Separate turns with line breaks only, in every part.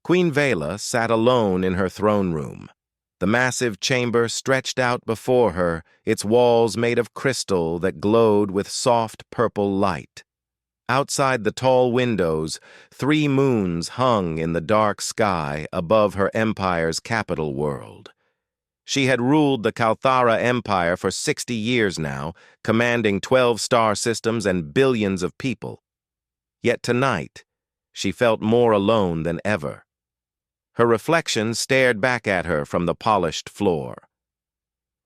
Queen Vela sat alone in her throne room. The massive chamber stretched out before her, its walls made of crystal that glowed with soft purple light. Outside the tall windows, 3 moons hung in the dark sky above her empire's capital world. She had ruled the Kalthara Empire for 60 years now, commanding 12 star systems and billions of people. Yet tonight, she felt more alone than ever. Her reflection stared back at her from the polished floor.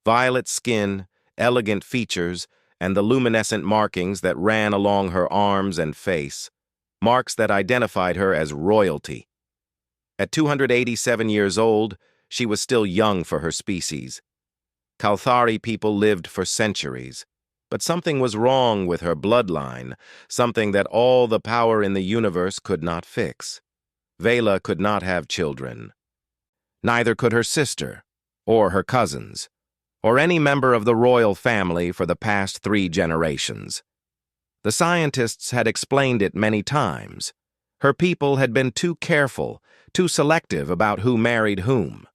Violet skin, elegant features, and the luminescent markings that ran along her arms and face, marks that identified her as royalty. At 287 years old, she was still young for her species. Kalthari people lived for centuries, but something was wrong with her bloodline, something that all the power in the universe could not fix. Vela could not have children. Neither could her sister, or her cousins, or any member of the royal family for the past 3 generations. The scientists had explained it many times. Her people had been too careful, too selective about who married whom.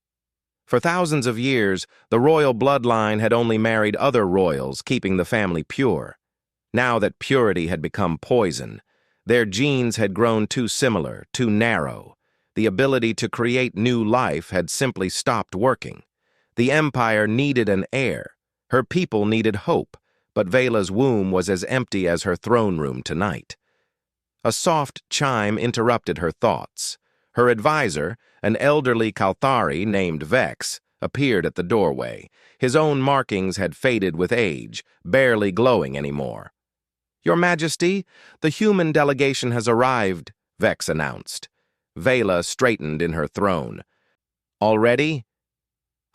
For thousands of years, the royal bloodline had only married other royals, keeping the family pure. Now that purity had become poison, their genes had grown too similar, too narrow. The ability to create new life had simply stopped working. The empire needed an heir. Her people needed hope, but Vela's womb was as empty as her throne room tonight. A soft chime interrupted her thoughts. Her advisor, an elderly Kalthari named Vex, appeared at the doorway. His own markings had faded with age, barely glowing anymore. "Your Majesty, the human delegation has arrived," Vex announced. Vela straightened in her throne. "Already?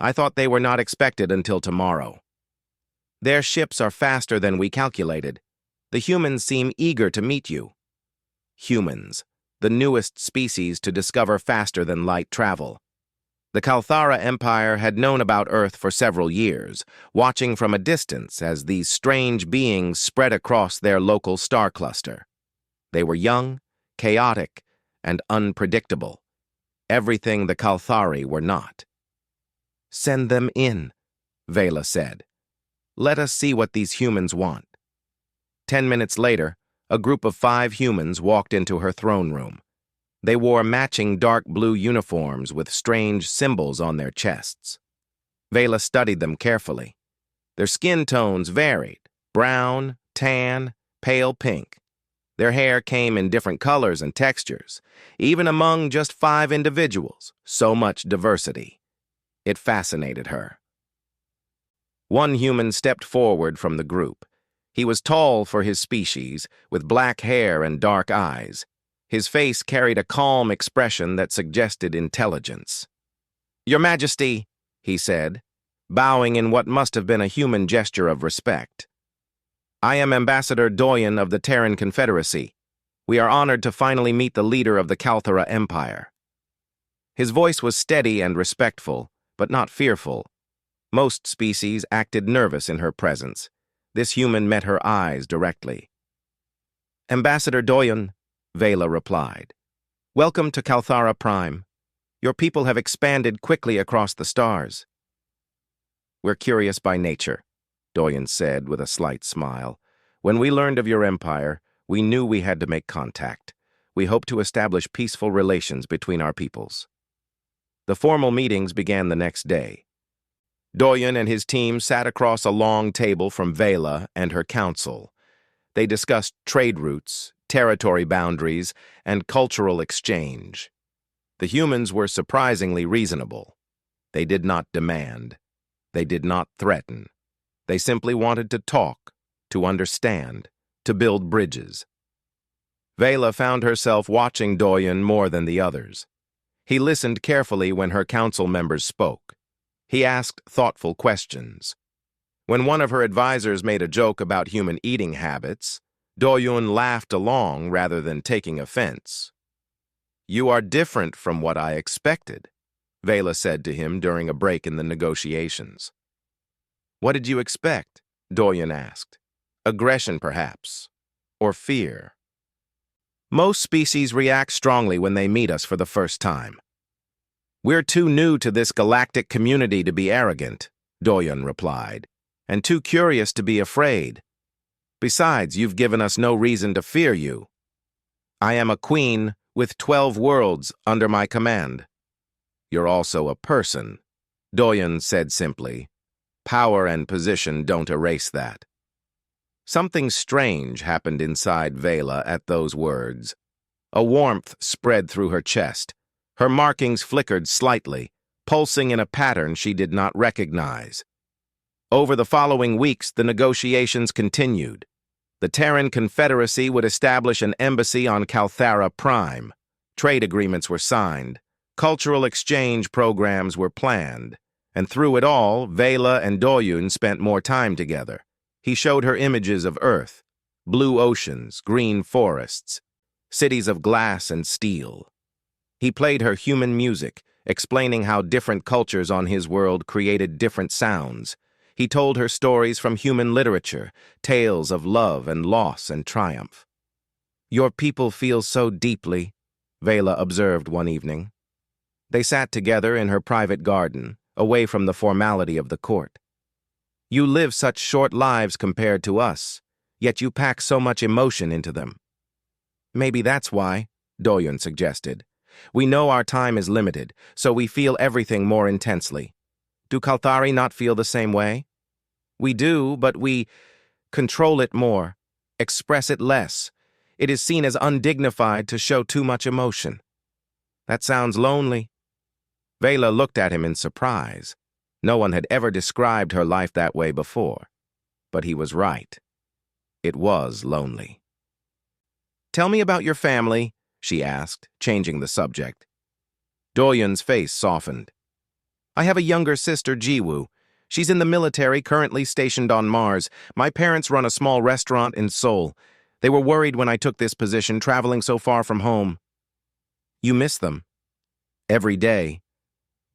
I thought they were not expected until tomorrow." "Their ships are faster than we calculated. The humans seem eager to meet you." Humans, the newest species to discover faster-than-light travel. The Kalthara Empire had known about Earth for several years, watching from a distance as these strange beings spread across their local star cluster. They were young, chaotic, and unpredictable. Everything the Kalthari were not. "Send them in," Vela said. "Let us see what these humans want." 10 minutes later, a group of 5 humans walked into her throne room. They wore matching dark blue uniforms with strange symbols on their chests. Vela studied them carefully. Their skin tones varied: brown, tan, pale pink. Their hair came in different colors and textures, even among just 5 individuals. So much diversity. It fascinated her. One human stepped forward from the group. He was tall for his species, with black hair and dark eyes. His face carried a calm expression that suggested intelligence. "Your Majesty," he said, bowing in what must have been a human gesture of respect. "I am Ambassador Doyen of the Terran Confederacy. We are honored to finally meet the leader of the Kalthara Empire." His voice was steady and respectful, but not fearful. Most species acted nervous in her presence. This human met her eyes directly. "Ambassador Doyen," Vela replied. "Welcome to Kalthara Prime. Your people have expanded quickly across the stars." "We're curious by nature," Doyen said with a slight smile. "When we learned of your empire, we knew we had to make contact. We hope to establish peaceful relations between our peoples." The formal meetings began the next day. Doyen and his team sat across a long table from Vela and her council. They discussed trade routes, territory boundaries, and cultural exchange. The humans were surprisingly reasonable. They did not demand. They did not threaten. They simply wanted to talk, to understand, to build bridges. Vela found herself watching Doyen more than the others. He listened carefully when her council members spoke. He asked thoughtful questions. When one of her advisors made a joke about human eating habits, Doyen laughed along rather than taking offense. "You are different from what I expected," Vela said to him during a break in the negotiations. "What did you expect?" Doyen asked. "Aggression, perhaps, or fear?" Most species react strongly when they meet us for the first time. We're too new to this galactic community to be arrogant, Doyon replied, and too curious to be afraid. Besides, you've given us no reason to fear you. I am a queen with 12 worlds under my command. You're also a person, Doyon said simply. Power and position don't erase that. Something strange happened inside Vela at those words. A warmth spread through her chest. Her markings flickered slightly, pulsing in a pattern she did not recognize. Over the following weeks, the negotiations continued. The Terran Confederacy would establish an embassy on Calthara Prime. Trade agreements were signed. Cultural exchange programs were planned. And through it all, Vela and Doyon spent more time together. He showed her images of Earth, blue oceans, green forests, cities of glass and steel. He played her human music, explaining how different cultures on his world created different sounds. He told her stories from human literature, tales of love and loss and triumph. Your people feel so deeply, Vela observed one evening. They sat together in her private garden, away from the formality of the court. You live such short lives compared to us, yet you pack so much emotion into them. Maybe that's why, Doyon suggested. We know our time is limited, so we feel everything more intensely. Do Kalthari not feel the same way? We do, but we control it more, express it less. It is seen as undignified to show too much emotion. That sounds lonely. Vela looked at him in surprise. No one had ever described her life that way before. But he was right. It was lonely. Tell me about your family, she asked, changing the subject. Doyon's face softened. I have a younger sister, Jiwoo. She's in the military, currently stationed on Mars. My parents run a small restaurant in Seoul. They were worried when I took this position, traveling so far from home. You miss them. Every day.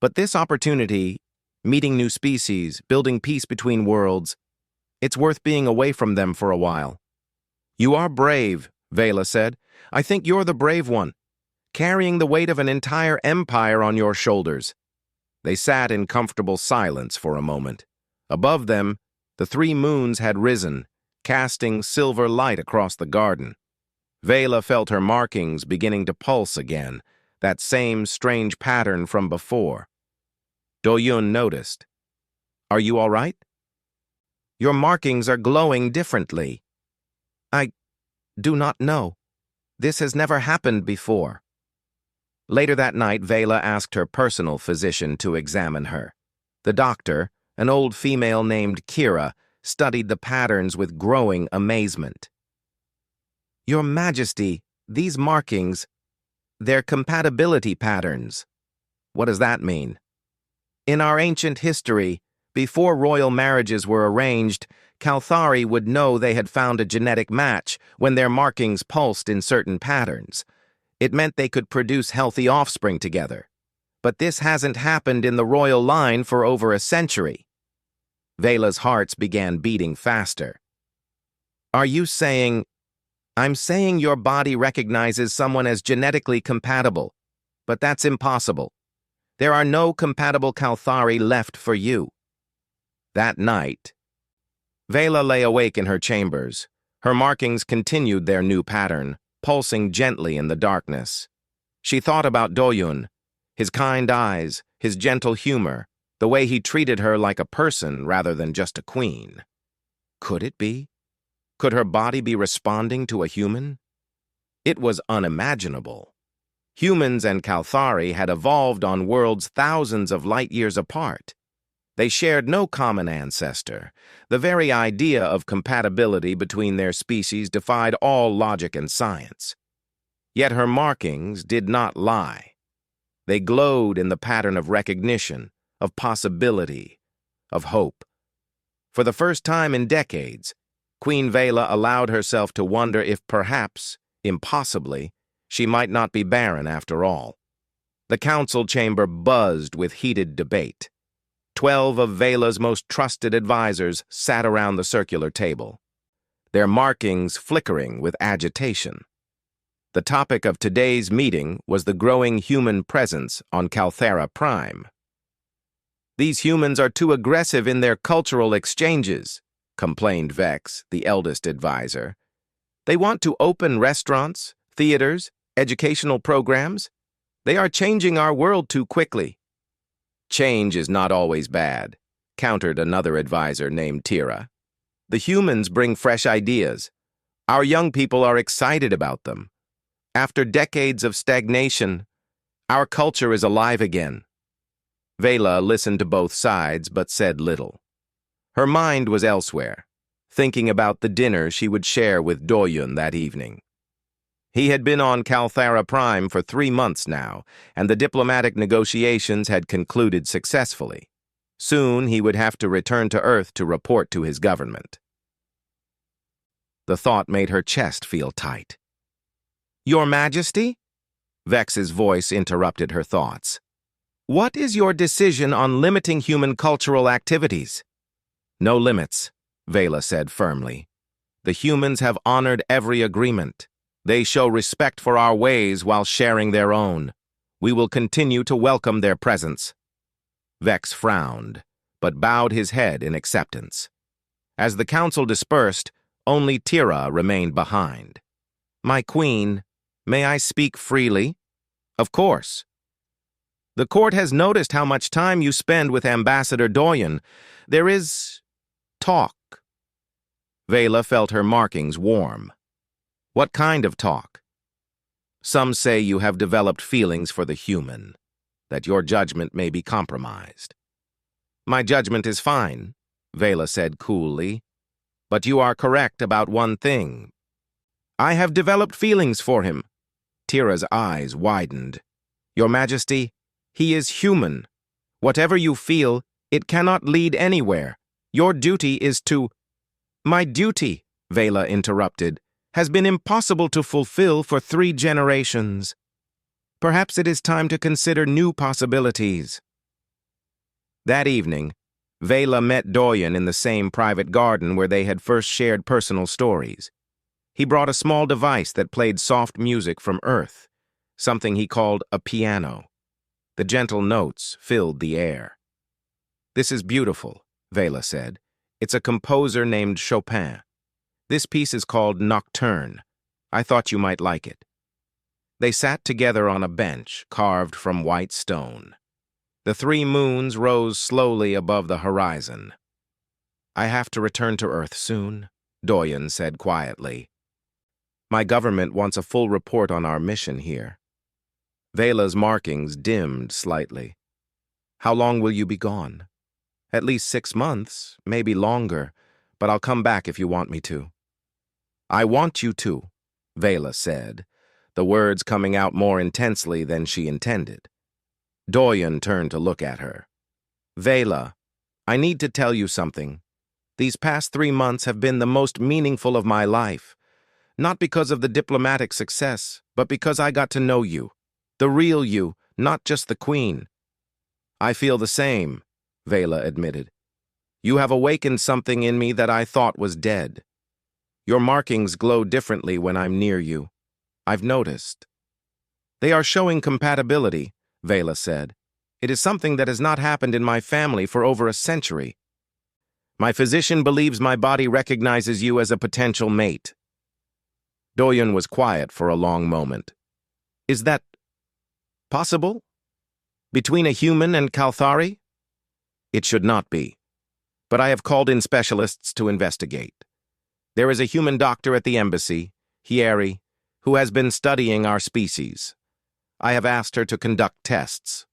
But this opportunity, meeting new species, building peace between worlds, it's worth being away from them for a while. You are brave, Vela said. I think you're the brave one, carrying the weight of an entire empire on your shoulders. They sat in comfortable silence for a moment. Above them, the 3 moons had risen, casting silver light across the garden. Vela felt her markings beginning to pulse again, that same strange pattern from before. Doyon noticed. Are you all right? Your markings are glowing differently. I do not know. This has never happened before. Later that night, Vela asked her personal physician to examine her. The doctor, an old female named Kira, studied the patterns with growing amazement. Your Majesty, these markings, they're compatibility patterns. What does that mean? In our ancient history, before royal marriages were arranged, Kalthari would know they had found a genetic match when their markings pulsed in certain patterns. It meant they could produce healthy offspring together. But this hasn't happened in the royal line for over a century. Vela's hearts began beating faster. Are you saying... I'm saying your body recognizes someone as genetically compatible, but that's impossible. There are no compatible Kalthari left for you. That night, Vela lay awake in her chambers. Her markings continued their new pattern, pulsing gently in the darkness. She thought about Doyon, his kind eyes, his gentle humor, the way he treated her like a person rather than just a queen. Could it be? Could her body be responding to a human? It was unimaginable. Humans and Kalthari had evolved on worlds thousands of light years apart. They shared no common ancestor. The very idea of compatibility between their species defied all logic and science. Yet her markings did not lie. They glowed in the pattern of recognition, of possibility, of hope. For the first time in decades, Queen Vela allowed herself to wonder if perhaps, impossibly, she might not be barren after all. The council chamber buzzed with heated debate. 12 of Vela's most trusted advisors sat around the circular table, their markings flickering with agitation. The topic of today's meeting was the growing human presence on Calthera Prime. "These humans are too aggressive in their cultural exchanges," complained Vex, the eldest advisor. "They want to open restaurants, theaters, educational programs. They are changing our world too quickly." "Change is not always bad," countered another advisor named Tira. "The humans bring fresh ideas. Our young people are excited about them. After decades of stagnation, our culture is alive again." Vela listened to both sides but said little. Her mind was elsewhere, thinking about the dinner she would share with Doyun that evening. He had been on Calthera Prime for 3 months now, and the diplomatic negotiations had concluded successfully. Soon he would have to return to Earth to report to his government. The thought made her chest feel tight. "Your Majesty?" Vex's voice interrupted her thoughts. "What is your decision on limiting human cultural activities?" "No limits," Vela said firmly. "The humans have honored every agreement. They show respect for our ways while sharing their own. We will continue to welcome their presence." Vex frowned, but bowed his head in acceptance. As the council dispersed, only Tira remained behind. "My queen, may I speak freely?" "Of course." "The court has noticed how much time you spend with Ambassador Doyen. There is talk." Vela felt her markings warm. "What kind of talk?" "Some say you have developed feelings for the human, that your judgment may be compromised." "My judgment is fine," Vela said coolly. "But you are correct about one thing. I have developed feelings for him." Tira's eyes widened. "Your Majesty, he is human. Whatever you feel, it cannot lead anywhere. Your duty is to—" "My duty," Vela interrupted, "has been impossible to fulfill for 3 generations. Perhaps it is time to consider new possibilities." That evening, Vela met Doyen in the same private garden where they had first shared personal stories. He brought a small device that played soft music from Earth, something he called a piano. The gentle notes filled the air. "This is beautiful," Vela said. "It's a composer named Chopin. This piece is called Nocturne. I thought you might like it." They sat together on a bench carved from white stone. The 3 moons rose slowly above the horizon. "I have to return to Earth soon," Doyen said quietly. "My government wants a full report on our mission here." Vela's markings dimmed slightly. "How long will you be gone?" "At least 6 months, maybe longer, but I'll come back if you want me to." "I want you to," Vela said, the words coming out more intensely than she intended. Doyen turned to look at her. "Vela, I need to tell you something. These past 3 months have been the most meaningful of my life. Not because of the diplomatic success, but because I got to know you. The real you, not just the queen." "I feel the same," Vela admitted. "You have awakened something in me that I thought was dead. Your markings glow differently when I'm near you. I've noticed." "They are showing compatibility," Vela said. "It is something that has not happened in my family for over a century. My physician believes my body recognizes you as a potential mate." Doyen was quiet for a long moment. "Is that possible? Between a human and Kalthari?" "It should not be. But I have called in specialists to investigate. There is a human doctor at the embassy, Hieri, who has been studying our species. I have asked her to conduct tests."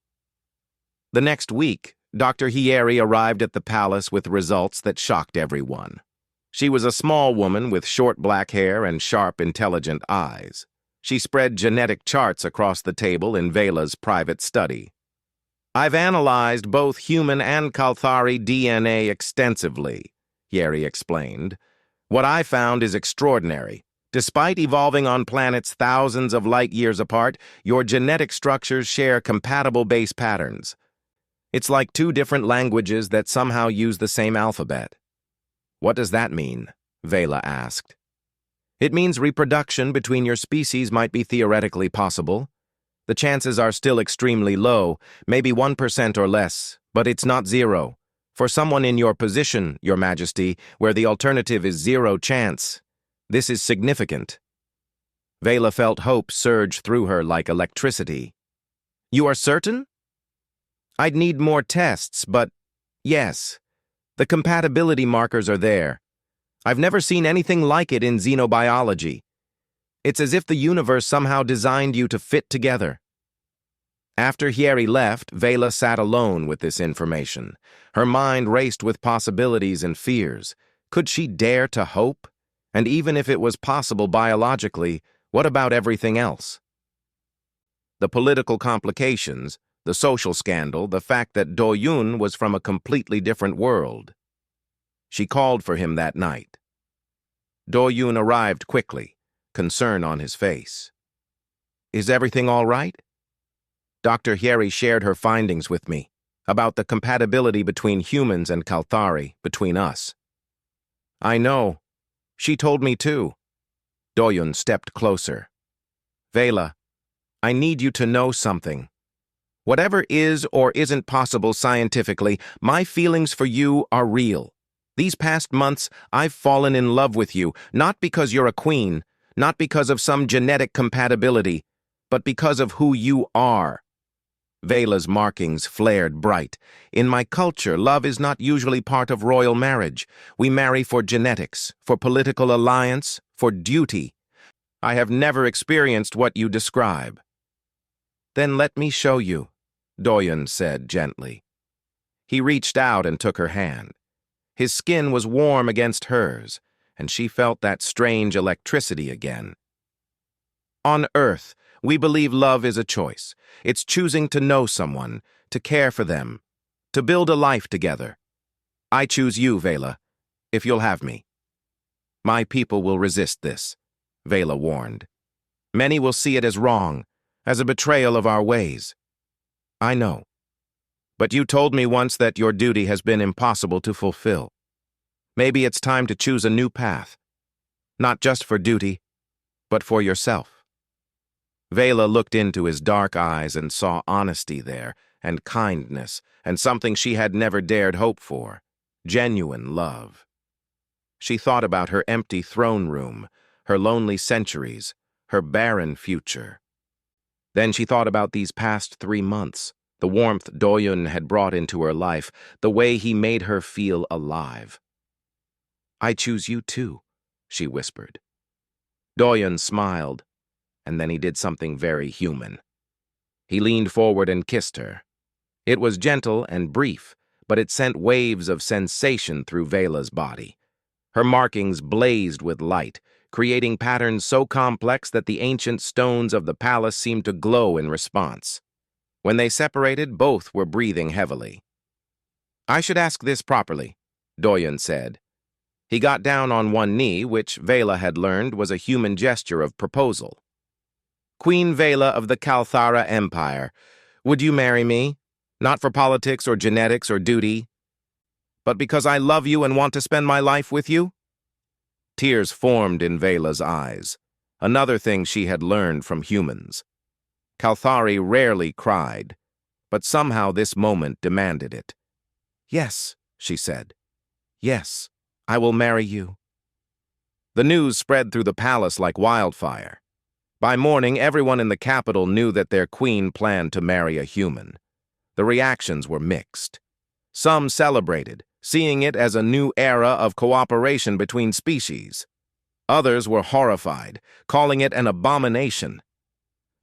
The next week, Dr. Hieri arrived at the palace with results that shocked everyone. She was a small woman with short black hair and sharp, intelligent eyes. She spread genetic charts across the table in Vela's private study. "I've analyzed both human and Kalthari DNA extensively," Hieri explained. "What I found is extraordinary. Despite evolving on planets thousands of light years apart, your genetic structures share compatible base patterns. It's like 2 different languages that somehow use the same alphabet." "What does that mean?" Vela asked. It means reproduction between your species might be theoretically possible. The chances are still extremely low, maybe 1% or less, but it's not zero. For someone in your position, Your Majesty, where the alternative is zero chance, this is significant. Vela felt hope surge through her like electricity. You are certain? I'd need more tests, but yes, the compatibility markers are there. I've never seen anything like it in xenobiology. It's as if the universe somehow designed you to fit together. After Hieri left, Vela sat alone with this information. Her mind raced with possibilities and fears. Could she dare to hope? And even if it was possible biologically, what about everything else? The political complications, the social scandal, the fact that Do-Yun was from a completely different world. She called for him that night. Do-Yun arrived quickly, concern on his face. Is everything all right? Dr. Hieri shared her findings with me about the compatibility between humans and Kalthari, between us. I know. She told me too. Do-Yun stepped closer. Vela, I need you to know something. Whatever is or isn't possible scientifically, my feelings for you are real. These past months, I've fallen in love with you, not because you're a queen, not because of some genetic compatibility, but because of who you are. Vela's markings flared bright. In my culture, love is not usually part of royal marriage. We marry for genetics, for political alliance, for duty. I have never experienced what you describe. Then let me show you, Do-Yun said gently. He reached out and took her hand. His skin was warm against hers, and she felt that strange electricity again. On Earth, we believe love is a choice. It's choosing to know someone, to care for them, to build a life together. I choose you, Vela, if you'll have me. My people will resist this, Vela warned. Many will see it as wrong, as a betrayal of our ways. I know. But you told me once that your duty has been impossible to fulfill. Maybe it's time to choose a new path, not just for duty, but for yourself. Vela looked into his dark eyes and saw honesty there, and kindness, and something she had never dared hope for, genuine love. She thought about her empty throne room, her lonely centuries, her barren future. Then she thought about these past 3 months, the warmth Do-Yun had brought into her life, the way he made her feel alive. I choose you too, she whispered. Do-Yun smiled, and then he did something very human. He leaned forward and kissed her. It was gentle and brief, but it sent waves of sensation through Vela's body. Her markings blazed with light, creating patterns so complex that the ancient stones of the palace seemed to glow in response. When they separated, both were breathing heavily. I should ask this properly, Do-Yun said. He got down on one knee, which Vela had learned was a human gesture of proposal. Queen Vela of the Kalthara Empire, would you marry me? Not for politics or genetics or duty, but because I love you and want to spend my life with you? Tears formed in Vela's eyes, another thing she had learned from humans. Kalthari rarely cried, but somehow this moment demanded it. Yes, she said. Yes, I will marry you. The news spread through the palace like wildfire. By morning, everyone in the capital knew that their queen planned to marry a human. The reactions were mixed. Some celebrated, seeing it as a new era of cooperation between species. Others were horrified, calling it an abomination.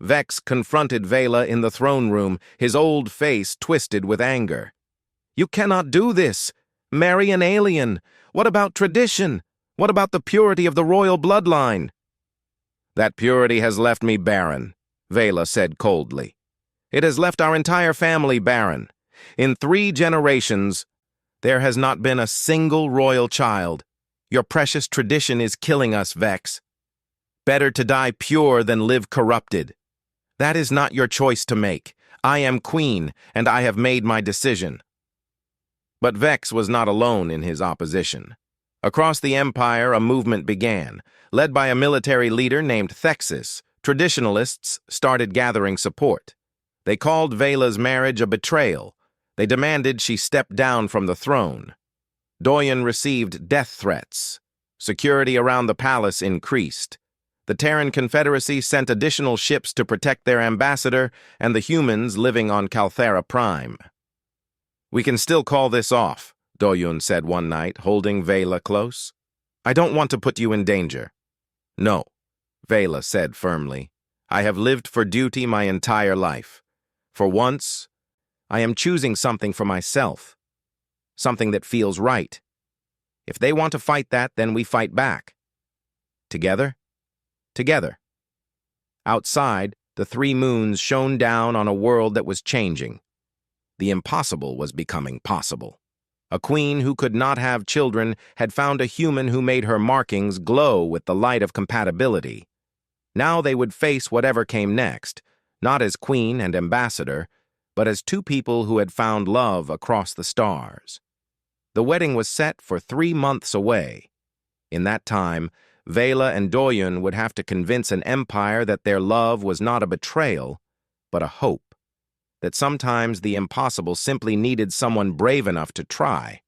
Vex confronted Vela in the throne room, his old face twisted with anger. You cannot do this. Marry an alien. What about tradition? What about the purity of the royal bloodline? That purity has left me barren, Vela said coldly. It has left our entire family barren. In 3 generations, there has not been a single royal child. Your precious tradition is killing us, Vex. Better to die pure than live corrupted. That is not your choice to make. I am queen, and I have made my decision. But Vex was not alone in his opposition. Across the empire, a movement began. Led by a military leader named Thexis, traditionalists started gathering support. They called Vela's marriage a betrayal. They demanded she step down from the throne. Doyen received death threats. Security around the palace increased. The Terran Confederacy sent additional ships to protect their ambassador and the humans living on Calthera Prime. "We can still call this off," Doyen said one night, holding Vela close. "I don't want to put you in danger." "No," Vela said firmly. "I have lived for duty my entire life. For once, I am choosing something for myself. Something that feels right. If they want to fight that, then we fight back. Together? Together." Outside, the three moons shone down on a world that was changing. The impossible was becoming possible. A queen who could not have children had found a human who made her markings glow with the light of compatibility. Now they would face whatever came next, not as queen and ambassador, but as two people who had found love across the stars. The wedding was set for 3 months away. In that time, Vela and Doyen would have to convince an empire that their love was not a betrayal, but a hope. That sometimes the impossible simply needed someone brave enough to try.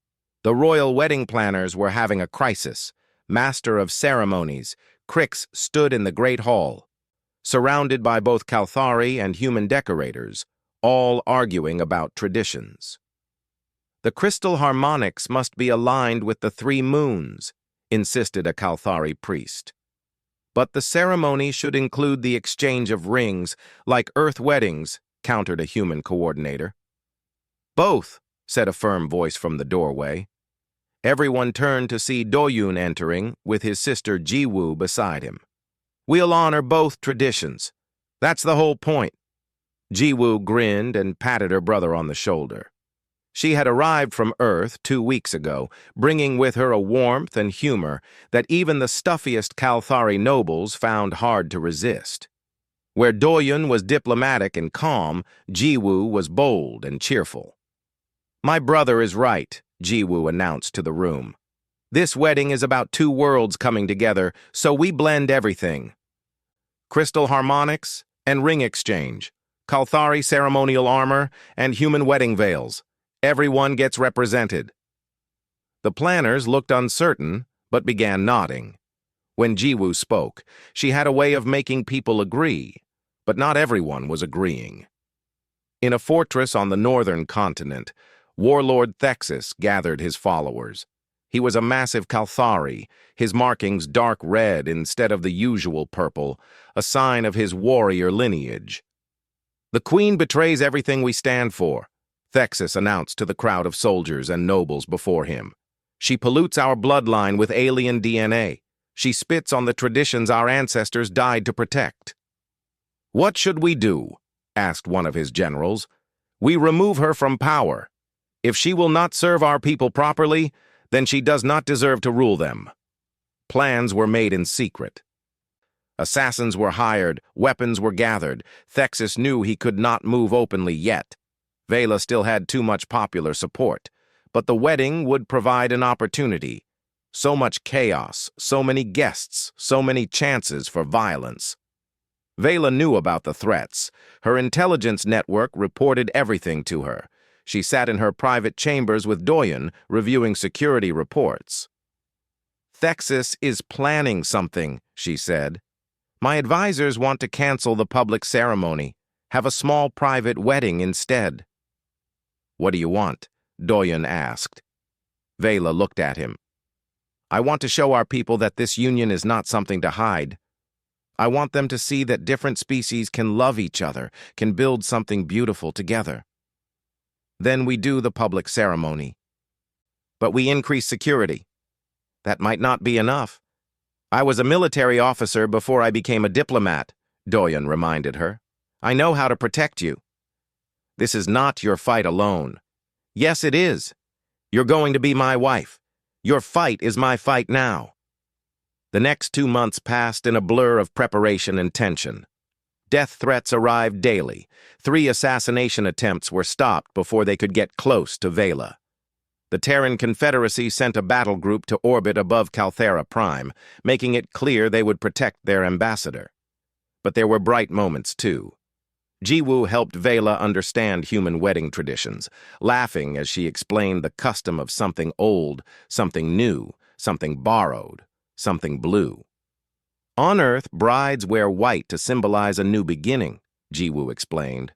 The royal wedding planners were having a crisis. Master of ceremonies, Crix stood in the Great Hall, surrounded by both Calthari and human decorators, all arguing about traditions. "The crystal harmonics must be aligned with the 3 moons, insisted a Calthari priest. "But the ceremony should include the exchange of rings, like Earth weddings," countered a human coordinator. "Both," said a firm voice from the doorway. Everyone turned to see Doyen entering, with his sister Jiwoo beside him. "We'll honor both traditions. That's the whole point." Jiwoo grinned and patted her brother on the shoulder. She had arrived from Earth 2 weeks ago, bringing with her a warmth and humor that even the stuffiest Calthari nobles found hard to resist. Where Doyen was diplomatic and calm, Jiwoo was bold and cheerful. "My brother is right," Jiwoo announced to the room. "This wedding is about 2 worlds coming together, so we blend everything. Crystal harmonics and ring exchange, Calthari ceremonial armor, and human wedding veils. Everyone gets represented." The planners looked uncertain, but began nodding. When Jiwoo spoke, she had a way of making people agree, but not everyone was agreeing. In a fortress on the northern continent, Warlord Thexis gathered his followers. He was a massive Calthari, his markings dark red instead of the usual purple, a sign of his warrior lineage. "The Queen betrays everything we stand for," Thexis announced to the crowd of soldiers and nobles before him. "She pollutes our bloodline with alien DNA. She spits on the traditions our ancestors died to protect." "What should we do?" asked one of his generals. "We remove her from power. If she will not serve our people properly, then she does not deserve to rule them." Plans were made in secret. Assassins were hired, weapons were gathered. Thexis knew he could not move openly yet. Vela still had too much popular support, but the wedding would provide an opportunity. So much chaos, so many guests, so many chances for violence. Vela knew about the threats. Her intelligence network reported everything to her. She sat in her private chambers with Doyen, reviewing security reports. "Thexis is planning something," she said. "My advisors want to cancel the public ceremony, have a small private wedding instead." "What do you want?" Doyen asked. Vela looked at him. "I want to show our people that this union is not something to hide. I want them to see that different species can love each other, can build something beautiful together. Then we do the public ceremony. But we increase security. That might not be enough. I was a military officer before I became a diplomat," Doyen reminded her. "I know how to protect you. This is not your fight alone." "Yes, it is. You're going to be my wife. Your fight is my fight now." The next 2 months passed in a blur of preparation and tension. Death threats arrived daily. 3 assassination attempts were stopped before they could get close to Vela. The Terran Confederacy sent a battle group to orbit above Calthera Prime, making it clear they would protect their ambassador. But there were bright moments, too. Jiwoo helped Vela understand human wedding traditions, laughing as she explained the custom of something old, something new, something borrowed, something blue. On Earth, brides wear white to symbolize a new beginning, Jiwoo explained.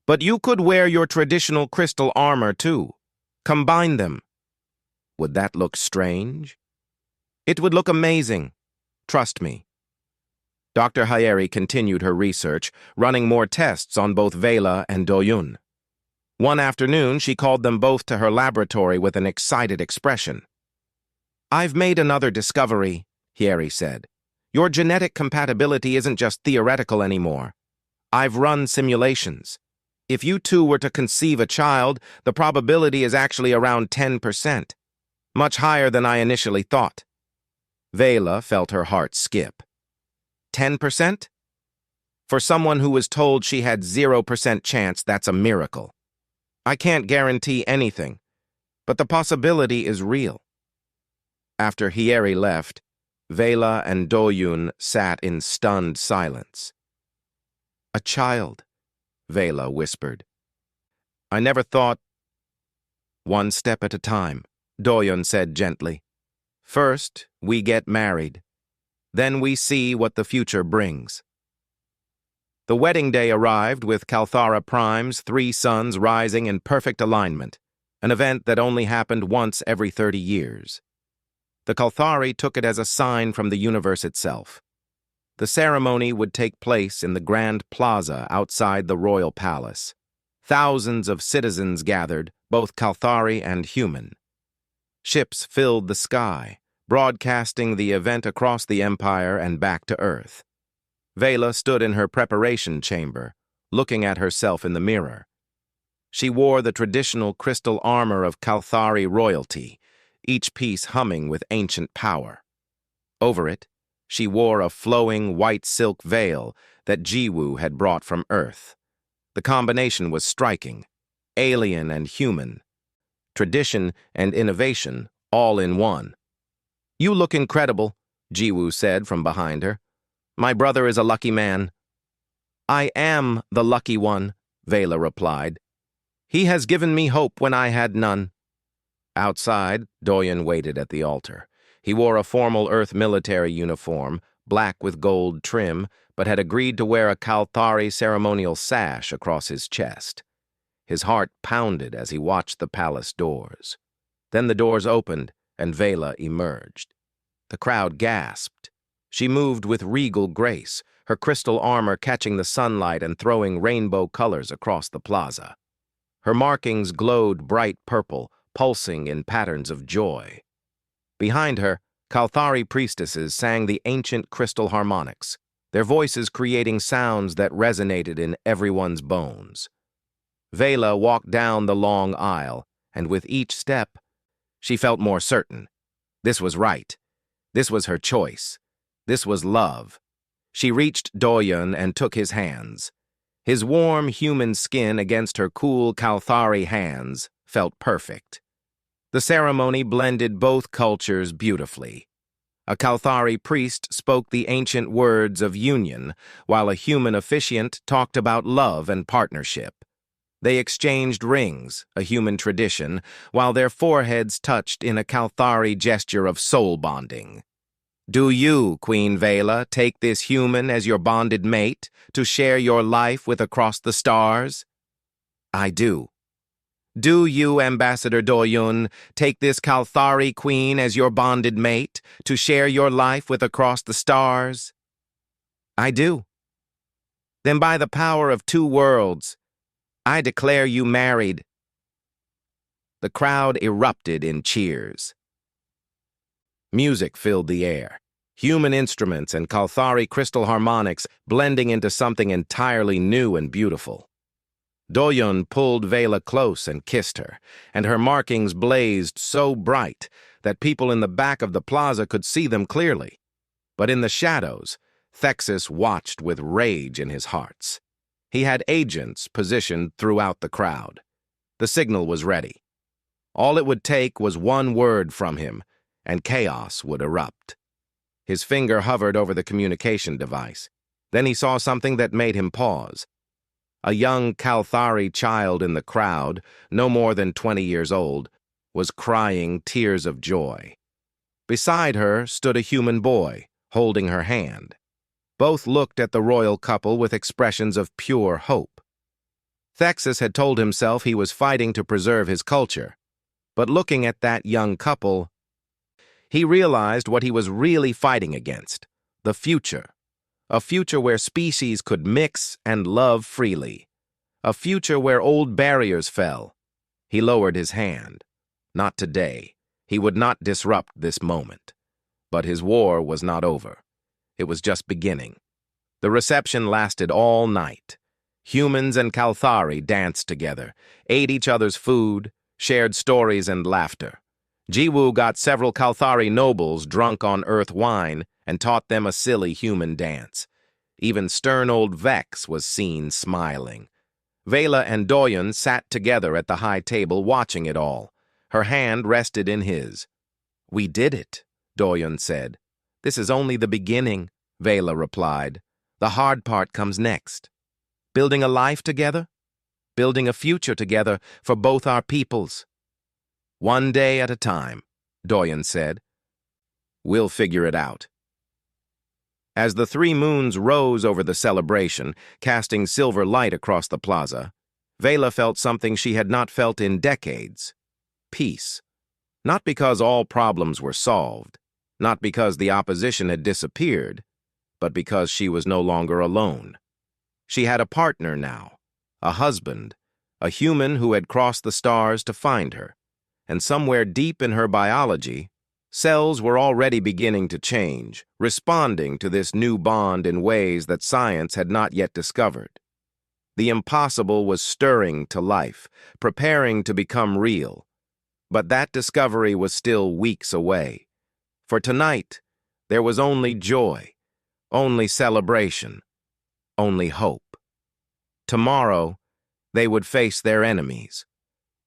But you could wear your traditional crystal armor, too. Combine them. Would that look strange? It would look amazing. Trust me. Dr. Hyeri continued her research, running more tests on both Vela and Do-Yun. One afternoon, she called them both to her laboratory with an excited expression. "I've made another discovery," Hyeri said. "Your genetic compatibility isn't just theoretical anymore. I've run simulations. If you two were to conceive a child, the probability is actually around 10%, much higher than I initially thought." Vela felt her heart skip. 10%? For someone who was told she had 0% chance, that's a miracle. I can't guarantee anything, but the possibility is real. After Hyeri left, Vela and Do-Yun sat in stunned silence. "A child," Vela whispered. "I never thought—" "One step at a time," Do-Yun said gently. "First, we get married. Then we see what the future brings." The wedding day arrived with Calthara Prime's 3 suns rising in perfect alignment, an event that only happened once every 30 years. The Calthari took it as a sign from the universe itself. The ceremony would take place in the Grand Plaza outside the royal palace. Thousands of citizens gathered, both Calthari and human. Ships filled the sky, broadcasting the event across the Empire and back to Earth. Vela stood in her preparation chamber, looking at herself in the mirror. She wore the traditional crystal armor of Calthari royalty, each piece humming with ancient power. Over it, she wore a flowing white silk veil that Jiwoo had brought from Earth. The combination was striking, alien and human, tradition and innovation all in one. "You look incredible," Jiwoo said from behind her. "My brother is a lucky man." "I am the lucky one," Vela replied. "He has given me hope when I had none." Outside, Do-Yun waited at the altar. He wore a formal Earth military uniform, black with gold trim, but had agreed to wear a Calthari ceremonial sash across his chest. His heart pounded as he watched the palace doors. Then the doors opened, and Vela emerged. The crowd gasped. She moved with regal grace, her crystal armor catching the sunlight and throwing rainbow colors across the plaza. Her markings glowed bright purple, pulsing in patterns of joy. Behind her, Calthari priestesses sang the ancient crystal harmonics, their voices creating sounds that resonated in everyone's bones. Vela walked down the long aisle, and with each step, she felt more certain. This was right. This was her choice. This was love. She reached Do-Yun and took his hands. His warm human skin against her cool Calthari hands felt perfect. The ceremony blended both cultures beautifully. A Calthari priest spoke the ancient words of union, while a human officiant talked about love and partnership. They exchanged rings, a human tradition, while their foreheads touched in a Calthari gesture of soul bonding. "Do you, Queen Vela, take this human as your bonded mate to share your life with across the stars?" "I do." "Do you, Ambassador Do-Yun, take this Calthari queen as your bonded mate to share your life with across the stars?" "I do." "Then by the power of 2 worlds, I declare you married." The crowd erupted in cheers. Music filled the air, human instruments and Calthari crystal harmonics blending into something entirely new and beautiful. Do-Yun pulled Vela close and kissed her, and her markings blazed so bright that people in the back of the plaza could see them clearly. But in the shadows, Thexus watched with rage in his hearts. He had agents positioned throughout the crowd. The signal was ready. All it would take was one word from him, and chaos would erupt. His finger hovered over the communication device. Then he saw something that made him pause. A young Kalthari child in the crowd, no more than 20 years old, was crying tears of joy. Beside her stood a human boy, holding her hand. Both looked at the royal couple with expressions of pure hope. Thexus had told himself he was fighting to preserve his culture, but looking at that young couple, he realized what he was really fighting against: the future. A future where species could mix and love freely. A future where old barriers fell. He lowered his hand. Not today. He would not disrupt this moment. But his war was not over. It was just beginning. The reception lasted all night. Humans and Kalthari danced together, ate each other's food, shared stories and laughter. Jiwoo got several Kalthari nobles drunk on earth wine and taught them a silly human dance. Even stern old Vex was seen smiling. Vela and Doyun sat together at the high table watching it all. Her hand rested in his. "We did it," Doyun said. "This is only the beginning," Vela replied. "The hard part comes next. Building a life together? Building a future together for both our peoples." "One day at a time," Doyun said. "We'll figure it out." As the 3 moons rose over the celebration, casting silver light across the plaza, Vela felt something she had not felt in decades: peace. Not because all problems were solved, not because the opposition had disappeared, but because she was no longer alone. She had a partner now, a husband, a human who had crossed the stars to find her, and somewhere deep in her biology, cells were already beginning to change, responding to this new bond in ways that science had not yet discovered. The impossible was stirring to life, preparing to become real. But that discovery was still weeks away. For tonight, there was only joy, only celebration, only hope. Tomorrow, they would face their enemies.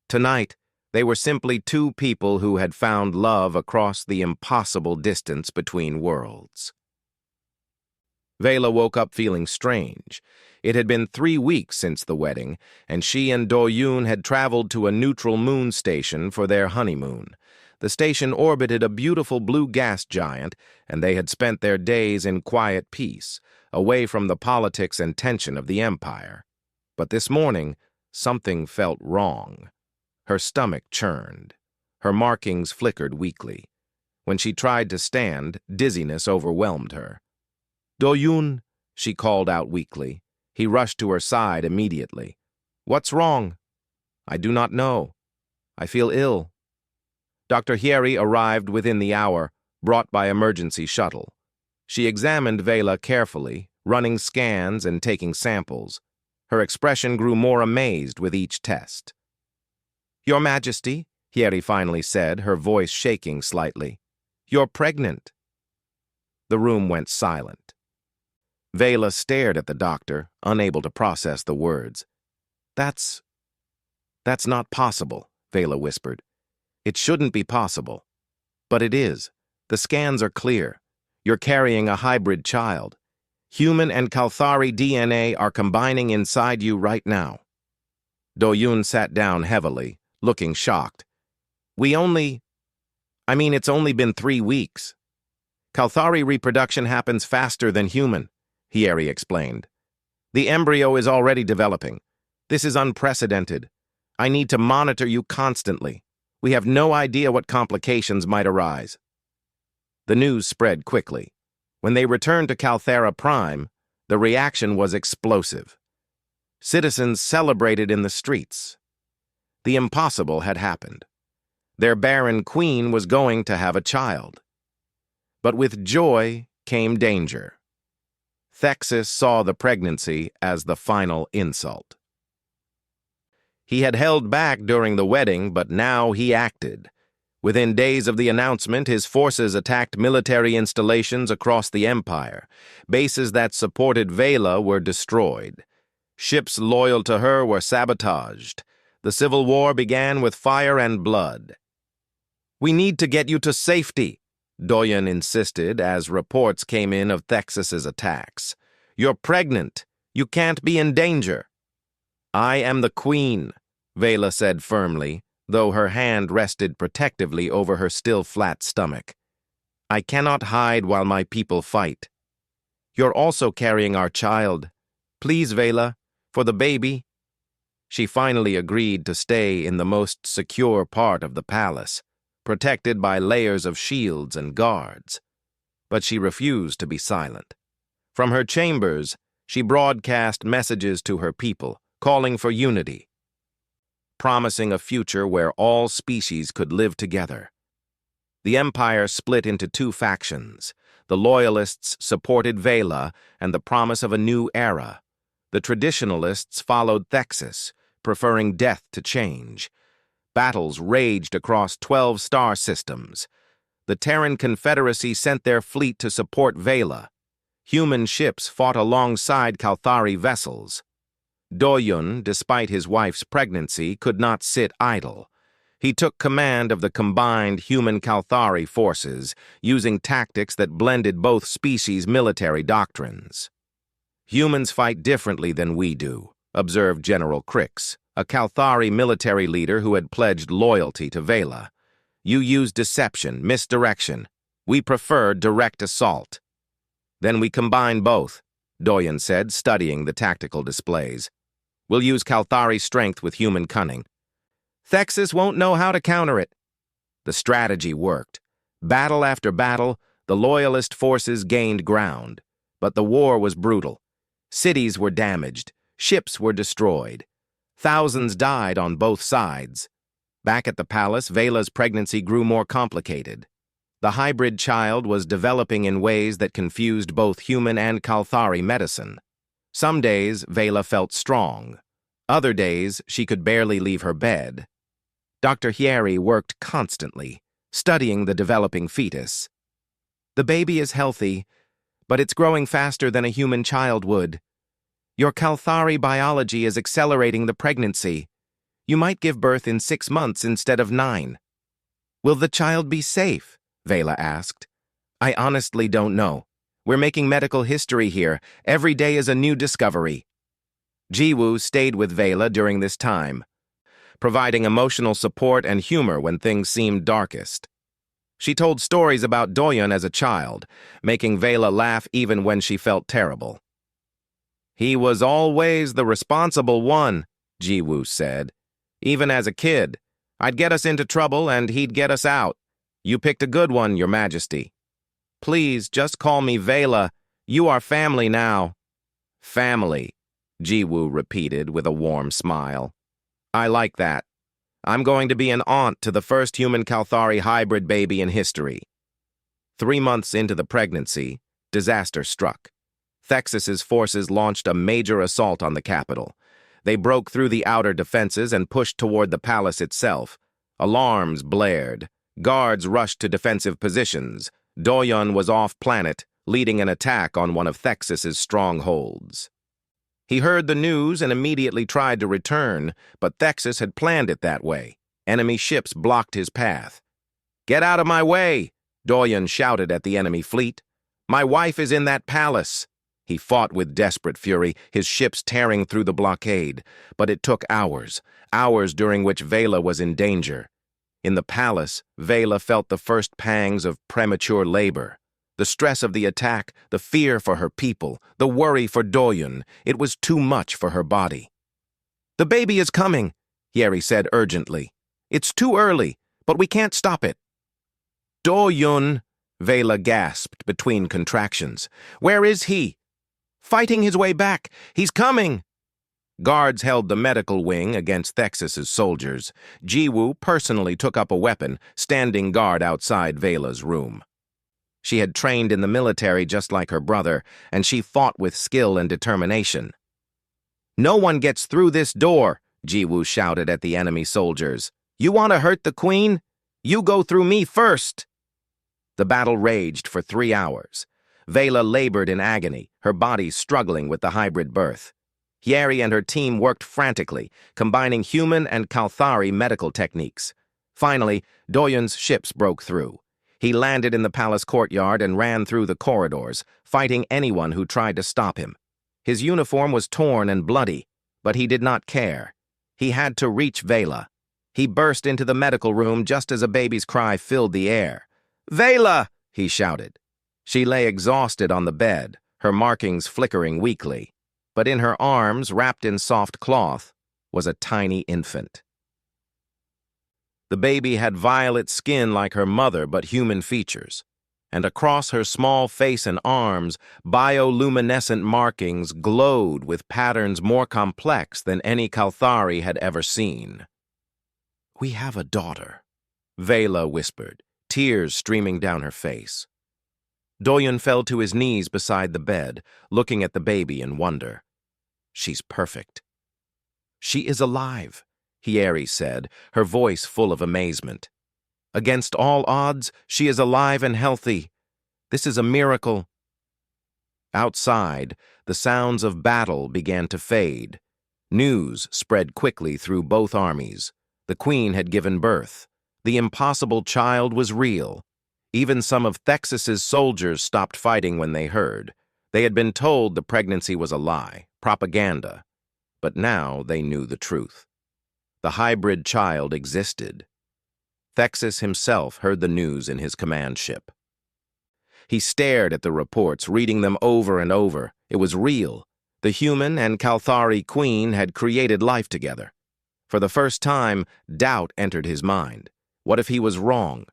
Tonight, they were simply 2 people who had found love across the impossible distance between worlds. Vela woke up feeling strange. It had been 3 weeks since the wedding, and she and Do-yoon had traveled to a neutral moon station for their honeymoon. The station orbited a beautiful blue gas giant, and they had spent their days in quiet peace, away from the politics and tension of the empire. But this morning, something felt wrong. Her stomach churned. Her markings flickered weakly. When she tried to stand, dizziness overwhelmed her. "Do-yoon," she called out weakly. He rushed to her side immediately. "What's wrong?" "I do not know. I feel ill." Dr. Hyeri arrived within the hour, brought by emergency shuttle. She examined Vela carefully, running scans and taking samples. Her expression grew more amazed with each test. "Your Majesty," Hyeri finally said, her voice shaking slightly. "You're pregnant." The room went silent. Vela stared at the doctor, unable to process the words. That's not possible," Vela whispered. "It shouldn't be possible. But it is. The scans are clear. You're carrying a hybrid child. Human and Kalthari DNA are combining inside you right now." Do-yoon sat down heavily, looking shocked. It's only been 3 weeks. Kalthari reproduction happens faster than human," Hyeri explained. "The embryo is already developing. This is unprecedented. I need to monitor you constantly. We have no idea what complications might arise." The news spread quickly. When they returned to Kalthara Prime, the reaction was explosive. Citizens celebrated in the streets. The impossible had happened. Their barren queen was going to have a child. But with joy came danger. Thexus saw the pregnancy as the final insult. He had held back during the wedding, but now he acted. Within days of the announcement, his forces attacked military installations across the empire. Bases that supported Vela were destroyed. Ships loyal to her were sabotaged. The Civil War began with fire and blood. "We need to get you to safety," Doyen insisted as reports came in of Thexus's attacks. "You're pregnant. You can't be in danger." "I am the queen," Vela said firmly, though her hand rested protectively over her still flat stomach. "I cannot hide while my people fight." "You're also carrying our child. Please, Vela, for the baby." She finally agreed to stay in the most secure part of the palace, protected by layers of shields and guards. But she refused to be silent. From her chambers, she broadcast messages to her people, calling for unity, promising a future where all species could live together. The empire split into two factions. The loyalists supported Vela and the promise of a new era. The traditionalists followed Thexus, preferring death to change. Battles raged across 12 star systems. The Terran Confederacy sent their fleet to support Vela. Human ships fought alongside Kalthari vessels. Doyun, despite his wife's pregnancy, could not sit idle. He took command of the combined human Kalthari forces, using tactics that blended both species' military doctrines. "Humans fight differently than we do," observed General Crix, a Kalthari military leader who had pledged loyalty to Vela. "You use deception, misdirection. We prefer direct assault." "Then we combine both," Doyen said, studying the tactical displays. "We'll use Kalthari strength with human cunning. Thexus won't know how to counter it." The strategy worked. Battle after battle, the loyalist forces gained ground. But the war was brutal. Cities were damaged. Ships were destroyed. Thousands died on both sides. Back at the palace, Vela's pregnancy grew more complicated. The hybrid child was developing in ways that confused both human and Kalthari medicine. Some days, Vela felt strong. Other days, she could barely leave her bed. Dr. Hyeri worked constantly, studying the developing fetus. "The baby is healthy, but it's growing faster than a human child would. Your Kalthari biology is accelerating the pregnancy. You might give birth in 6 months instead of 9. "Will the child be safe?" Vela asked. "I honestly don't know. We're making medical history here. Every day is a new discovery." Jiwoo stayed with Vela during this time, providing emotional support and humor when things seemed darkest. She told stories about Doyen as a child, making Vela laugh even when she felt terrible. "He was always the responsible one," Jiwoo said. "Even as a kid, I'd get us into trouble and he'd get us out. You picked a good one, Your Majesty. Please, just call me Vela. You are family now." "Family," Jiwoo repeated with a warm smile. "I like that. I'm going to be an aunt to the first human Kalthari hybrid baby in history." 3 months into the pregnancy, disaster struck. Thexus's forces launched a major assault on the capital. They broke through the outer defenses and pushed toward the palace itself. Alarms blared. Guards rushed to defensive positions. Doyen was off-planet, leading an attack on one of Thexus's strongholds. He heard the news and immediately tried to return, but Thexus had planned it that way. Enemy ships blocked his path. "Get out of my way!" Doyen shouted at the enemy fleet. "My wife is in that palace." He fought with desperate fury, his ships tearing through the blockade. But it took hours during which Vela was in danger. In the palace, Vela felt the first pangs of premature labor. The stress of the attack, the fear for her people, the worry for Doyen, it was too much for her body. "The baby is coming," Hyeri said urgently. "It's too early, but we can't stop it." "Doyen," Vela gasped between contractions. "Where is he?" "Fighting his way back. He's coming." Guards held the medical wing against Thexus's soldiers. Jiwoo personally took up a weapon, standing guard outside Vela's room. She had trained in the military just like her brother, and she fought with skill and determination. "No one gets through this door," Jiwoo shouted at the enemy soldiers. "You want to hurt the queen? You go through me first." The battle raged for 3 hours. Vela labored in agony, her body struggling with the hybrid birth. Yeri and her team worked frantically, combining human and Kalthari medical techniques. Finally, Doyen's ships broke through. He landed in the palace courtyard and ran through the corridors, fighting anyone who tried to stop him. His uniform was torn and bloody, but he did not care. He had to reach Vela. He burst into the medical room just as a baby's cry filled the air. "Vela!" he shouted. She lay exhausted on the bed, her markings flickering weakly. But in her arms, wrapped in soft cloth, was a tiny infant. The baby had violet skin like her mother but human features, and across her small face and arms, bioluminescent markings glowed with patterns more complex than any Kalthari had ever seen. "We have a daughter," Vela whispered, tears streaming down her face. Doyen fell to his knees beside the bed, looking at the baby in wonder. "She's perfect." "She is alive," Hieri said, her voice full of amazement. "Against all odds, she is alive and healthy. This is a miracle." Outside, the sounds of battle began to fade. News spread quickly through both armies. The queen had given birth. The impossible child was real. Even some of Thexus's soldiers stopped fighting when they heard. They had been told the pregnancy was a lie, propaganda. But now they knew the truth. The hybrid child existed. Thexus himself heard the news in his command ship. He stared at the reports, reading them over and over. It was real. The human and Kalthari queen had created life together. For the first time, doubt entered his mind. What if he was wrong?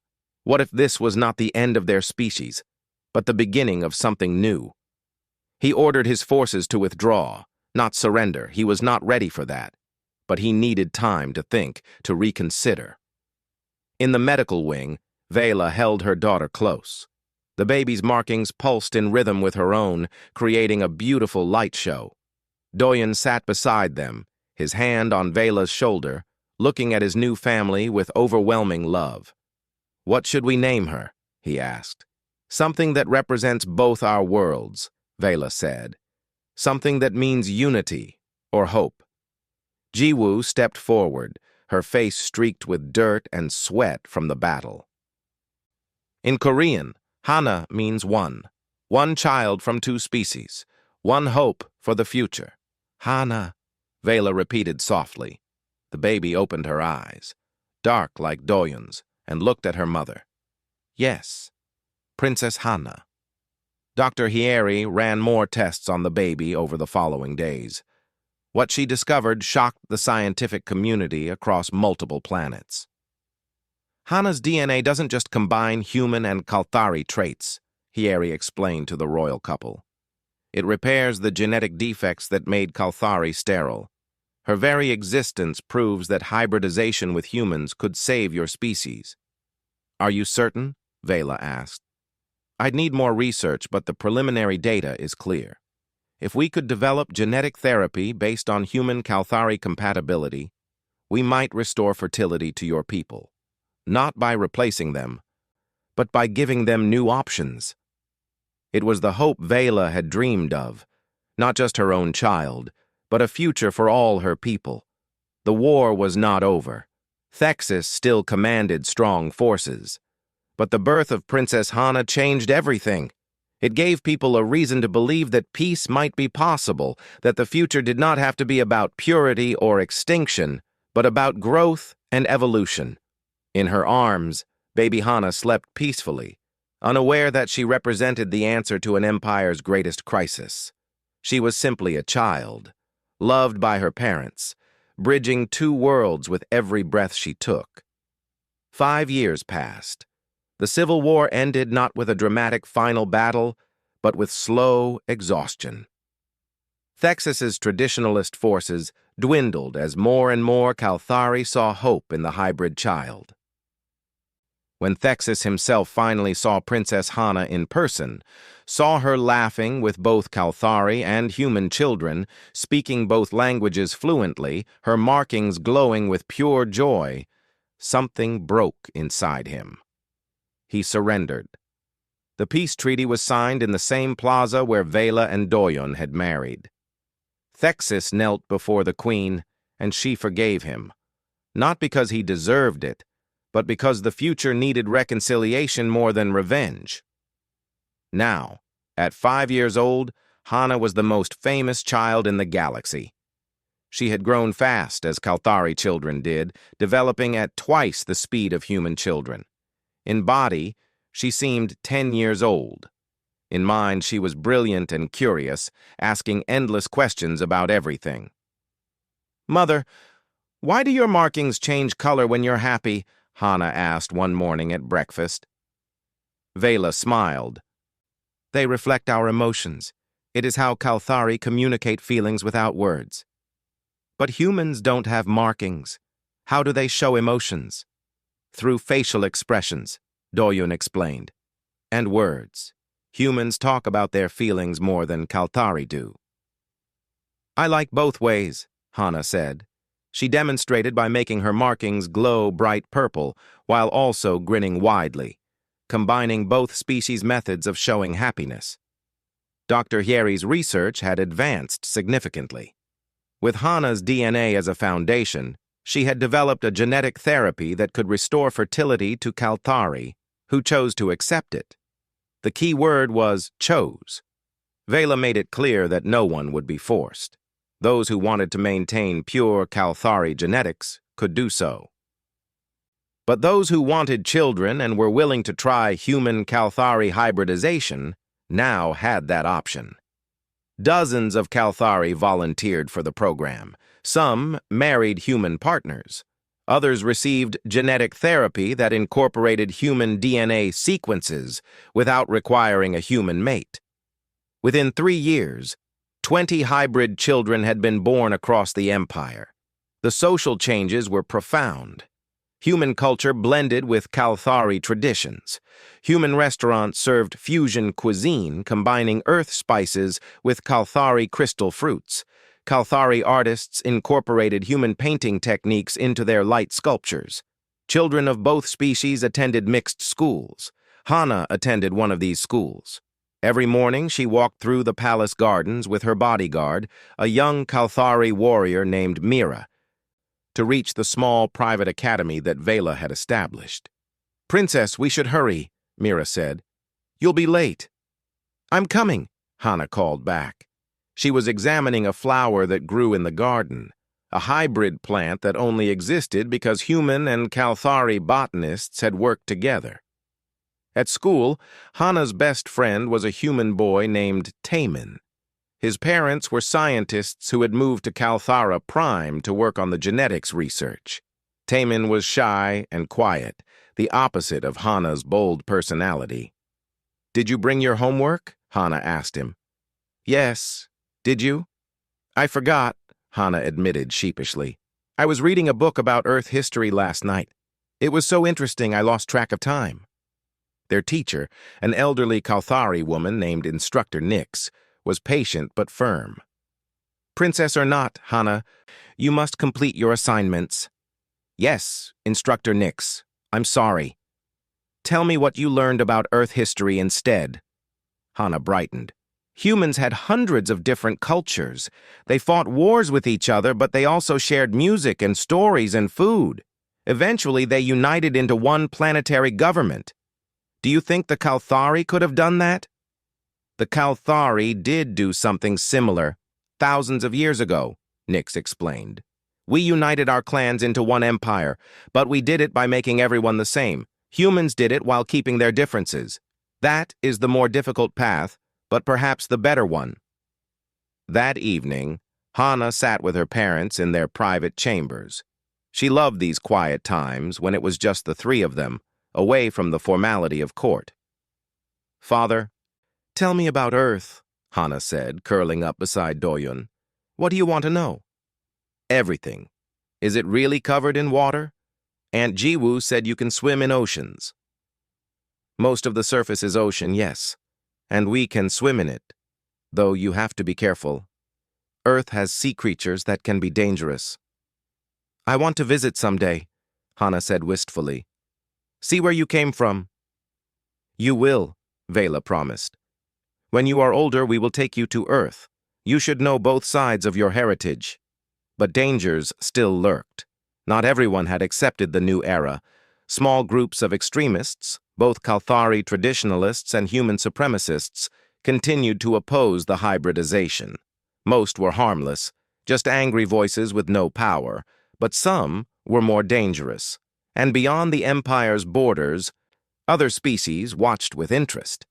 What if this was not the end of their species, but the beginning of something new? He ordered his forces to withdraw, not surrender. He was not ready for that. But he needed time to think, to reconsider. In the medical wing, Vela held her daughter close. The baby's markings pulsed in rhythm with her own, creating a beautiful light show. Doyen sat beside them, his hand on Vela's shoulder, looking at his new family with overwhelming love. "What should we name her?" he asked. "Something that represents both our worlds," Vela said. "Something that means unity or hope." Jiwoo stepped forward, her face streaked with dirt and sweat from the battle. In Korean, Hana means one. One child from two species. One hope for the future. "Hana," Vela repeated softly. The baby opened her eyes, dark like Doyen's, and looked at her mother. "Yes, Princess Hana." Dr. Hieri ran more tests on the baby over the following days. What she discovered shocked the scientific community across multiple planets. "Hana's DNA doesn't just combine human and Kalthari traits," Hieri explained to the royal couple. "It repairs the genetic defects that made Kalthari sterile. Her very existence proves that hybridization with humans could save your species." "Are you certain?" Vela asked. "I'd need more research, but the preliminary data is clear. If we could develop genetic therapy based on human Kalthari compatibility, we might restore fertility to your people. Not by replacing them, but by giving them new options." It was the hope Vela had dreamed of, not just her own child, but a future for all her people. The war was not over. Thexus still commanded strong forces. But the birth of Princess Hana changed everything. It gave people a reason to believe that peace might be possible, that the future did not have to be about purity or extinction, but about growth and evolution. In her arms, baby Hana slept peacefully, unaware that she represented the answer to an empire's greatest crisis. She was simply a child, loved by her parents, bridging two worlds with every breath she took. 5 years passed. The Civil War ended not with a dramatic final battle, but with slow exhaustion. Thexus's traditionalist forces dwindled as more and more Kalthari saw hope in the hybrid child. When Thexus himself finally saw Princess Hana in person, saw her laughing with both Kalthari and human children, speaking both languages fluently, her markings glowing with pure joy, something broke inside him. He surrendered. The peace treaty was signed in the same plaza where Vela and Doyen had married. Thexus knelt before the queen, and she forgave him, not because he deserved it, but because the future needed reconciliation more than revenge. Now, at 5 years old, Hana was the most famous child in the galaxy. She had grown fast, as Kalthari children did, developing at twice the speed of human children. In body, she seemed 10 years old. In mind, she was brilliant and curious, asking endless questions about everything. "Mother, why do your markings change color when you're happy?" Hana asked one morning at breakfast. Vela smiled. "They reflect our emotions. It is how Kalthari communicate feelings without words." "But humans don't have markings. How do they show emotions?" "Through facial expressions," Doyun explained. "And words. Humans talk about their feelings more than Kalthari do." "I like both ways," Hana said. She demonstrated by making her markings glow bright purple while also grinning widely, combining both species' methods of showing happiness. Dr. Hyeri's research had advanced significantly. With Hana's DNA as a foundation, she had developed a genetic therapy that could restore fertility to Kalthari, who chose to accept it. The key word was chose. Vela made it clear that no one would be forced. Those who wanted to maintain pure Kalthari genetics could do so. But those who wanted children and were willing to try human Kalthari hybridization now had that option. Dozens of Kalthari volunteered for the program. Some married human partners. Others received genetic therapy that incorporated human DNA sequences without requiring a human mate. Within 3 years, 20 hybrid children had been born across the empire. The social changes were profound. Human culture blended with Kalthari traditions. Human restaurants served fusion cuisine, combining earth spices with Kalthari crystal fruits. Kalthari artists incorporated human painting techniques into their light sculptures. Children of both species attended mixed schools. Hana attended one of these schools. Every morning, she walked through the palace gardens with her bodyguard, a young Kalthari warrior named Mira, to reach the small private academy that Vela had established. "Princess, we should hurry," Mira said. "You'll be late." "I'm coming," Hana called back. She was examining a flower that grew in the garden, a hybrid plant that only existed because human and Kalthari botanists had worked together. At school, Hana's best friend was a human boy named Taemin. His parents were scientists who had moved to Kalthara Prime to work on the genetics research. Taemin was shy and quiet, the opposite of Hana's bold personality. "Did you bring your homework?" Hana asked him. "Yes. Did you?" "I forgot," Hana admitted sheepishly. "I was reading a book about Earth history last night. It was so interesting I lost track of time." Their teacher, an elderly Kalthari woman named Instructor Nix, was patient but firm. "Princess or not, Hana, you must complete your assignments." "Yes, Instructor Nix. I'm sorry." "Tell me what you learned about Earth history instead." Hana brightened. "Humans had hundreds of different cultures. They fought wars with each other, but they also shared music and stories and food. Eventually, they united into one planetary government. Do you think the Kalthari could have done that?" "The Kalthari did do something similar, thousands of years ago," Nix explained. "We united our clans into one empire, but we did it by making everyone the same. Humans did it while keeping their differences. That is the more difficult path, but perhaps the better one." That evening, Hana sat with her parents in their private chambers. She loved these quiet times when it was just the three of them, away from the formality of court. "Father, tell me about Earth," Hana said, curling up beside Doyun. "What do you want to know?" "Everything. Is it really covered in water? Aunt Jiwoo said you can swim in oceans." "Most of the surface is ocean, yes, and we can swim in it, though you have to be careful. Earth has sea creatures that can be dangerous." "I want to visit someday," Hana said wistfully. "See where you came from." "You will," Vela promised. "When you are older, we will take you to Earth, You should know both sides of your heritage. But dangers still lurked. Not everyone had accepted the new era. Small groups of extremists, both Kalthari traditionalists and human supremacists, continued to oppose the hybridization. Most were harmless, just angry voices with no power, but some were more dangerous. And beyond the Empire's borders, other species watched with interest.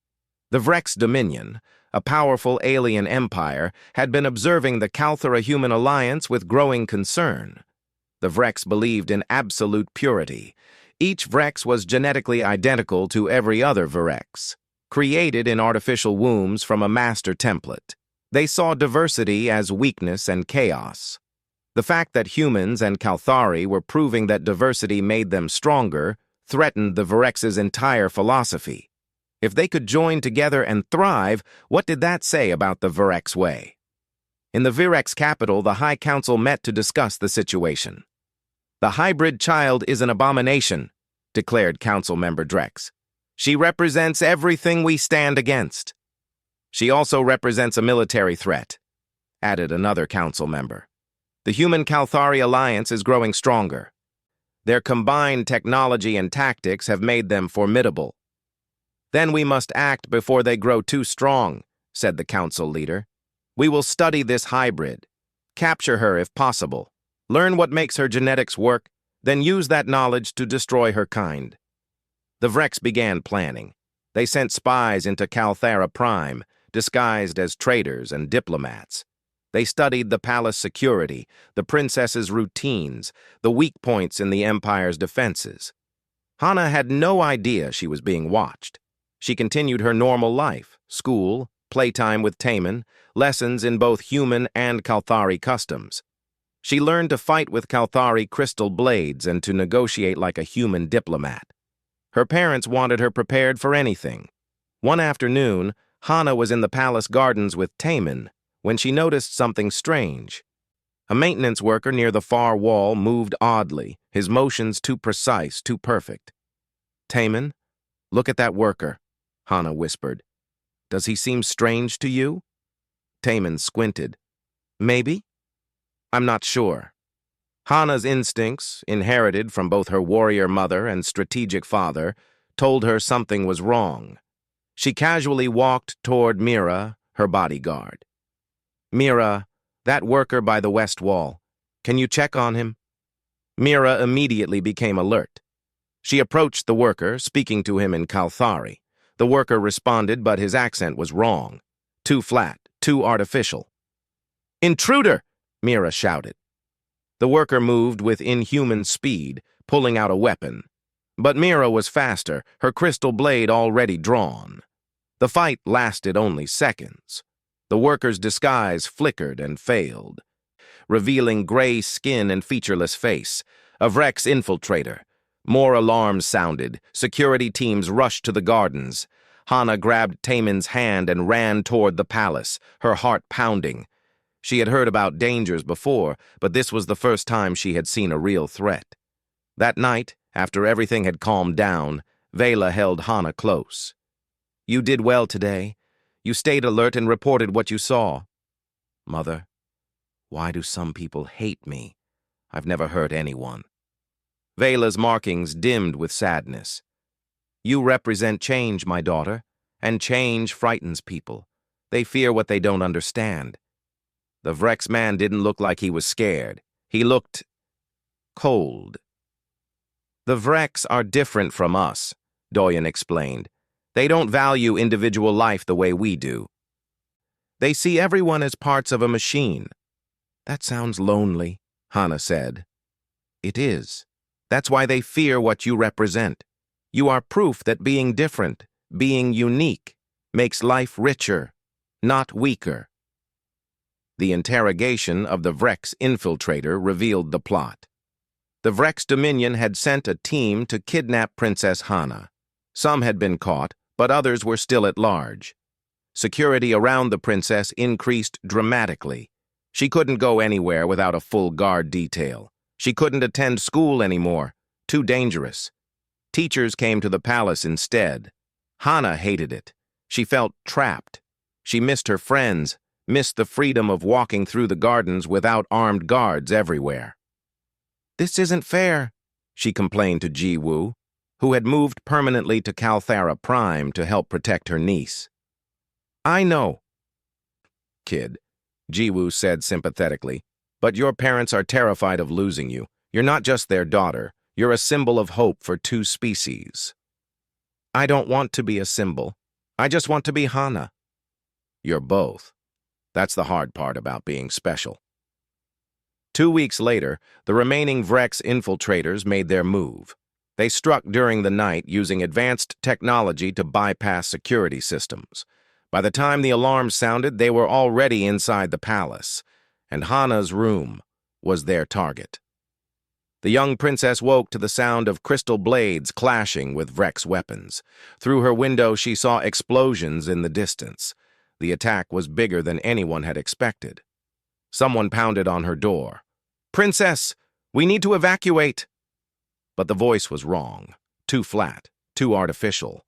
The Vrex Dominion, a powerful alien empire, had been observing the Kalthara-human alliance with growing concern. The Vrex believed in absolute purity. Each Vrex was genetically identical to every other Vrex, created in artificial wombs from a master template. They saw diversity as weakness and chaos. The fact that humans and Kalthari were proving that diversity made them stronger threatened the Vrex's entire philosophy. If they could join together and thrive, what did that say about the Vrex way? In the Vrex capital, the High Council met to discuss the situation. "The hybrid child is an abomination," declared Council Member Drex. "She represents everything we stand against." "She also represents a military threat," added another council member. "The Human-Kalthari alliance is growing stronger. Their combined technology and tactics have made them formidable." "Then we must act before they grow too strong," said the council leader. "We will study this hybrid, capture her if possible, learn what makes her genetics work, then use that knowledge to destroy her kind." The Vrex began planning. They sent spies into Kalthara Prime, disguised as traders and diplomats. They studied the palace security, the princess's routines, the weak points in the Empire's defenses. Hana had no idea she was being watched. She continued her normal life, school, playtime with Taman, lessons in both human and Kalthari customs. She learned to fight with Kalthari crystal blades and to negotiate like a human diplomat. Her parents wanted her prepared for anything. One afternoon, Hana was in the palace gardens with Taman when she noticed something strange. A maintenance worker near the far wall moved oddly, his motions too precise, too perfect. "Taman, look at that worker," Hana whispered. "Does he seem strange to you?" Taman squinted. "Maybe? I'm not sure." Hana's instincts, inherited from both her warrior mother and strategic father, told her something was wrong. She casually walked toward Mira, her bodyguard. "Mira, that worker by the west wall. Can you check on him?" Mira immediately became alert. She approached the worker, speaking to him in Kalthari. The worker responded, but his accent was wrong. Too flat, too artificial. "Intruder!" Mira shouted. The worker moved with inhuman speed, pulling out a weapon. But Mira was faster, her crystal blade already drawn. The fight lasted only seconds. The worker's disguise flickered and failed, revealing gray skin and featureless face. A Vrex infiltrator. More alarms sounded. Security teams rushed to the gardens. Hana grabbed Taman's hand and ran toward the palace, her heart pounding. She had heard about dangers before, but this was the first time she had seen a real threat. That night, after everything had calmed down, Vela held Hana close. "You did well today. You stayed alert and reported what you saw." "Mother, why do some people hate me? I've never hurt anyone." Vela's markings dimmed with sadness. "You represent change, my daughter, and change frightens people. They fear what they don't understand." The Vrex man didn't look like he was scared. He looked cold. "The Vrex are different from us," Doyen explained. "They don't value individual life the way we do. They see everyone as parts of a machine." "That sounds lonely," Hana said. "It is. That's why they fear what you represent. You are proof that being different, being unique, makes life richer, not weaker." The interrogation of the Vrex infiltrator revealed the plot. The Vrex Dominion had sent a team to kidnap Princess Hana. Some had been caught, but others were still at large. Security around the princess increased dramatically. She couldn't go anywhere without a full guard detail. She couldn't attend school anymore. Too dangerous. Teachers came to the palace instead. Hana hated it. She felt trapped. She missed her friends, missed the freedom of walking through the gardens without armed guards everywhere. "This isn't fair," she complained to Ji-woo, who had moved permanently to Calthara Prime to help protect her niece. "I know, kid," Ji-woo said sympathetically, "but your parents are terrified of losing you. You're not just their daughter. You're a symbol of hope for two species." "I don't want to be a symbol. I just want to be Hana." "You're both. That's the hard part about being special." 2 weeks later, the remaining Vrex infiltrators made their move. They struck during the night using advanced technology to bypass security systems. By the time the alarms sounded, they were already inside the palace, and Hana's room was their target. The young princess woke to the sound of crystal blades clashing with Vrex weapons. Through her window, she saw explosions in the distance. The attack was bigger than anyone had expected. Someone pounded on her door. "Princess, we need to evacuate." But the voice was wrong, too flat, too artificial.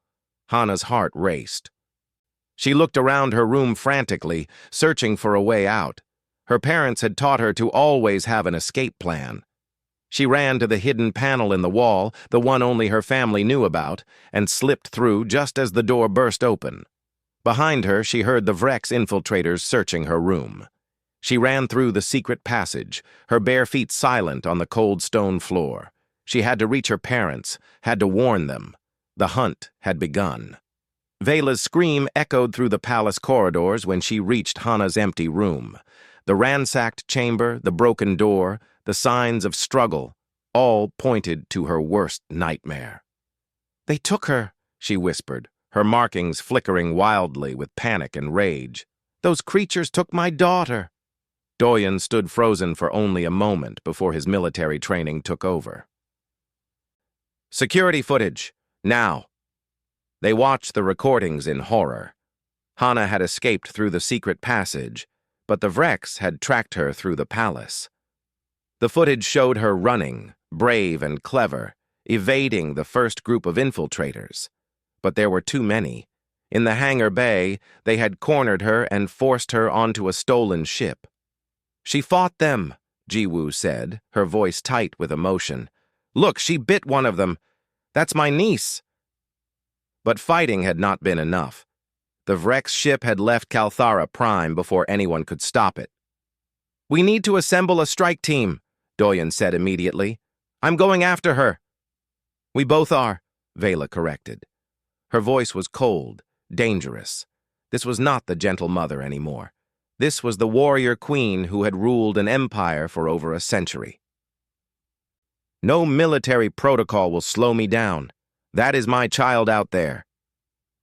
Hana's heart raced. She looked around her room frantically, searching for a way out. Her parents had taught her to always have an escape plan. She ran to the hidden panel in the wall, the one only her family knew about, and slipped through just as the door burst open. Behind her, she heard the Vrex infiltrators searching her room. She ran through the secret passage, her bare feet silent on the cold stone floor. She had to reach her parents, had to warn them. The hunt had begun. Vela's scream echoed through the palace corridors when she reached Hana's empty room. The ransacked chamber, the broken door, the signs of struggle, all pointed to her worst nightmare. "They took her," she whispered, her markings flickering wildly with panic and rage. "Those creatures took my daughter." Doyen stood frozen for only a moment before his military training took over. "Security footage, now." They watched the recordings in horror. Hana had escaped through the secret passage, but the Vrex had tracked her through the palace. The footage showed her running, brave and clever, evading the first group of infiltrators. But there were too many. In the hangar bay, they had cornered her and forced her onto a stolen ship. "She fought them," Ji-woo said, her voice tight with emotion. "Look, she bit one of them. That's my niece." But fighting had not been enough. The Vrex ship had left Calthara Prime before anyone could stop it. "We need to assemble a strike team," Doyen said immediately. "I'm going after her." "We both are," Vela corrected. Her voice was cold, dangerous. This was not the gentle mother anymore. This was the warrior queen who had ruled an empire for over a century. "No military protocol will slow me down. That is my child out there."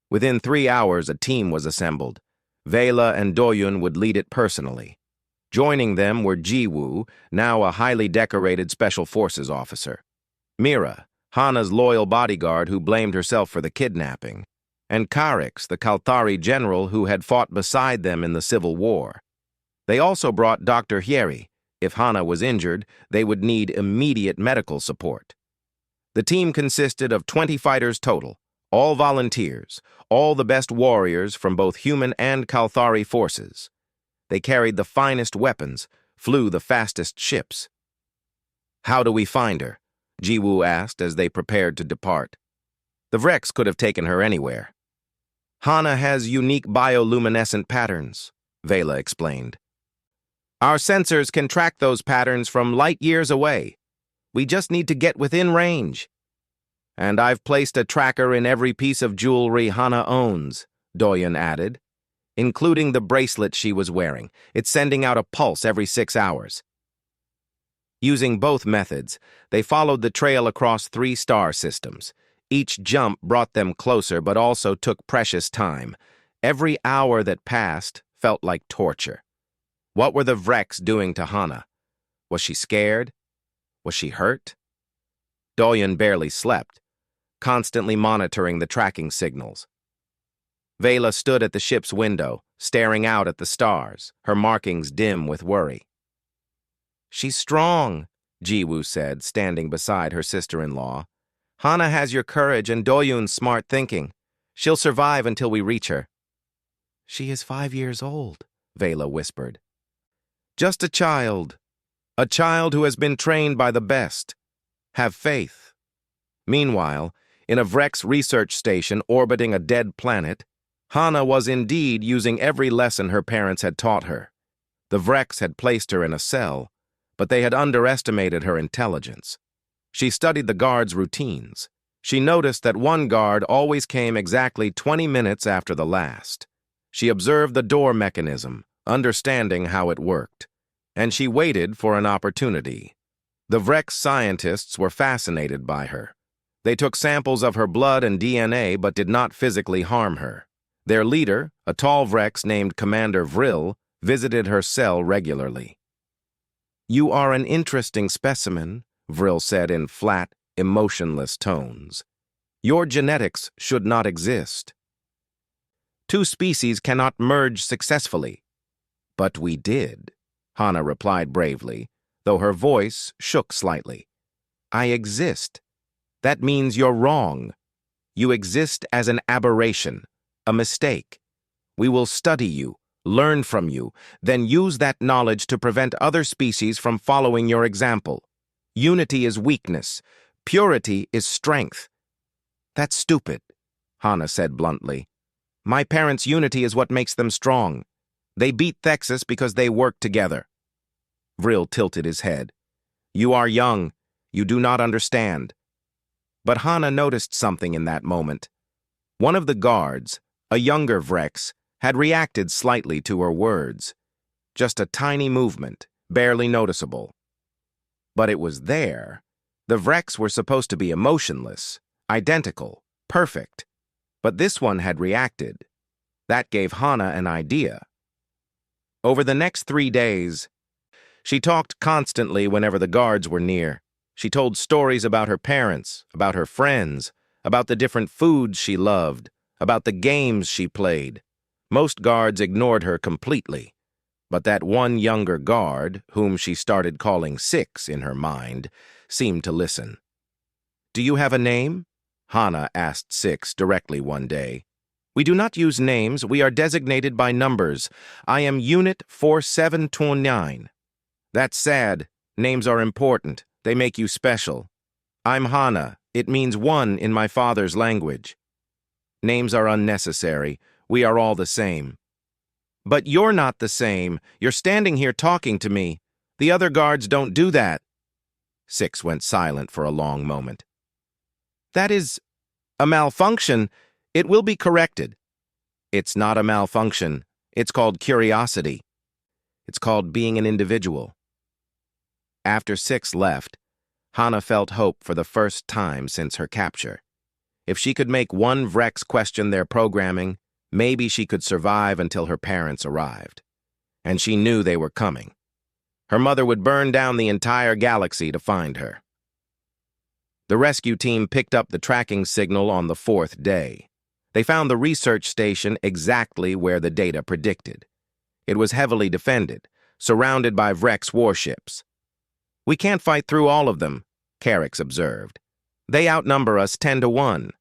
Within 3 hours, a team was assembled. Vela and Doyun would lead it personally. Joining them were Ji-woo, now a highly decorated Special Forces officer; Mira, Hana's loyal bodyguard who blamed herself for the kidnapping; and Karix, the Kalthari general who had fought beside them in the Civil War. They also brought Dr. Hyeri. If Hana was injured, they would need immediate medical support. The team consisted of 20 fighters total, all volunteers, all the best warriors from both human and Kalthari forces. They carried the finest weapons, flew the fastest ships. "How do we find her?" Ji-woo asked as they prepared to depart. "The Vrex could have taken her anywhere." "Hana has unique bioluminescent patterns," Vela explained. "Our sensors can track those patterns from light years away. We just need to get within range." "And I've placed a tracker in every piece of jewelry Hana owns," Doyen added, "including the bracelet she was wearing. It's sending out a pulse every 6 hours." Using both methods, they followed the trail across 3 star systems. Each jump brought them closer but also took precious time. Every hour that passed felt like torture. What were the Vrex doing to Hana? Was she scared? Was she hurt? Doyen barely slept, constantly monitoring the tracking signals. Vela stood at the ship's window, staring out at the stars, her markings dim with worry. "She's strong," Ji-woo said, standing beside her sister-in-law. "Hana has your courage and Doyun's smart thinking. She'll survive until we reach her." "She is 5 years old," Vela whispered. Just a child who has been trained by the best. Have faith. Meanwhile, in a Vrex research station orbiting a dead planet, Hana was indeed using every lesson her parents had taught her. The Vrex had placed her in a cell, but they had underestimated her intelligence. She studied the guards' routines. She noticed that one guard always came exactly 20 minutes after the last. She observed the door mechanism, understanding how it worked, and she waited for an opportunity. The Vrex scientists were fascinated by her. They took samples of her blood and DNA but did not physically harm her. Their leader, a tall Vrex named Commander Vril, visited her cell regularly. "You are an interesting specimen," Vril said in flat, emotionless tones. "Your genetics should not exist. Two species cannot merge successfully." "But we did," Hana replied bravely, though her voice shook slightly. "I exist. That means you're wrong. You exist as an aberration, a mistake. We will study you, learn from you, then use that knowledge to prevent other species from following your example. Unity is weakness. Purity is strength." "That's stupid," Hana said bluntly. "My parents' unity is what makes them strong. They beat Thexus because they work together." Vril tilted his head. "You are young. You do not understand." But Hana noticed something in that moment. One of the guards, a younger Vrex, had reacted slightly to her words. Just a tiny movement, barely noticeable. But it was there. The Vrex were supposed to be emotionless, identical, perfect. But this one had reacted. That gave Hana an idea. Over the next 3 days, she talked constantly whenever the guards were near. She told stories about her parents, about her friends, about the different foods she loved, about the games she played. Most guards ignored her completely, but that one younger guard, whom she started calling Six in her mind, seemed to listen. "Do you have a name?" Hana asked Six directly one day. "We do not use names, we are designated by numbers. I am Unit 4729. "That's sad. Names are important. They make you special. I'm Hana. It means one in my father's language." "Names are unnecessary. We are all the same." "But you're not the same. You're standing here talking to me. The other guards don't do that." Six went silent for a long moment. "That is a malfunction. It will be corrected." "It's not a malfunction. It's called curiosity. It's called being an individual." After Six left, Hana felt hope for the first time since her capture. If she could make one Vrex question their programming, maybe she could survive until her parents arrived. And she knew they were coming. Her mother would burn down the entire galaxy to find her. The rescue team picked up the tracking signal on the 4th day. They found the research station exactly where the data predicted. It was heavily defended, surrounded by Vrex warships. "We can't fight through all of them," Carrick's observed. "They outnumber us 10-1.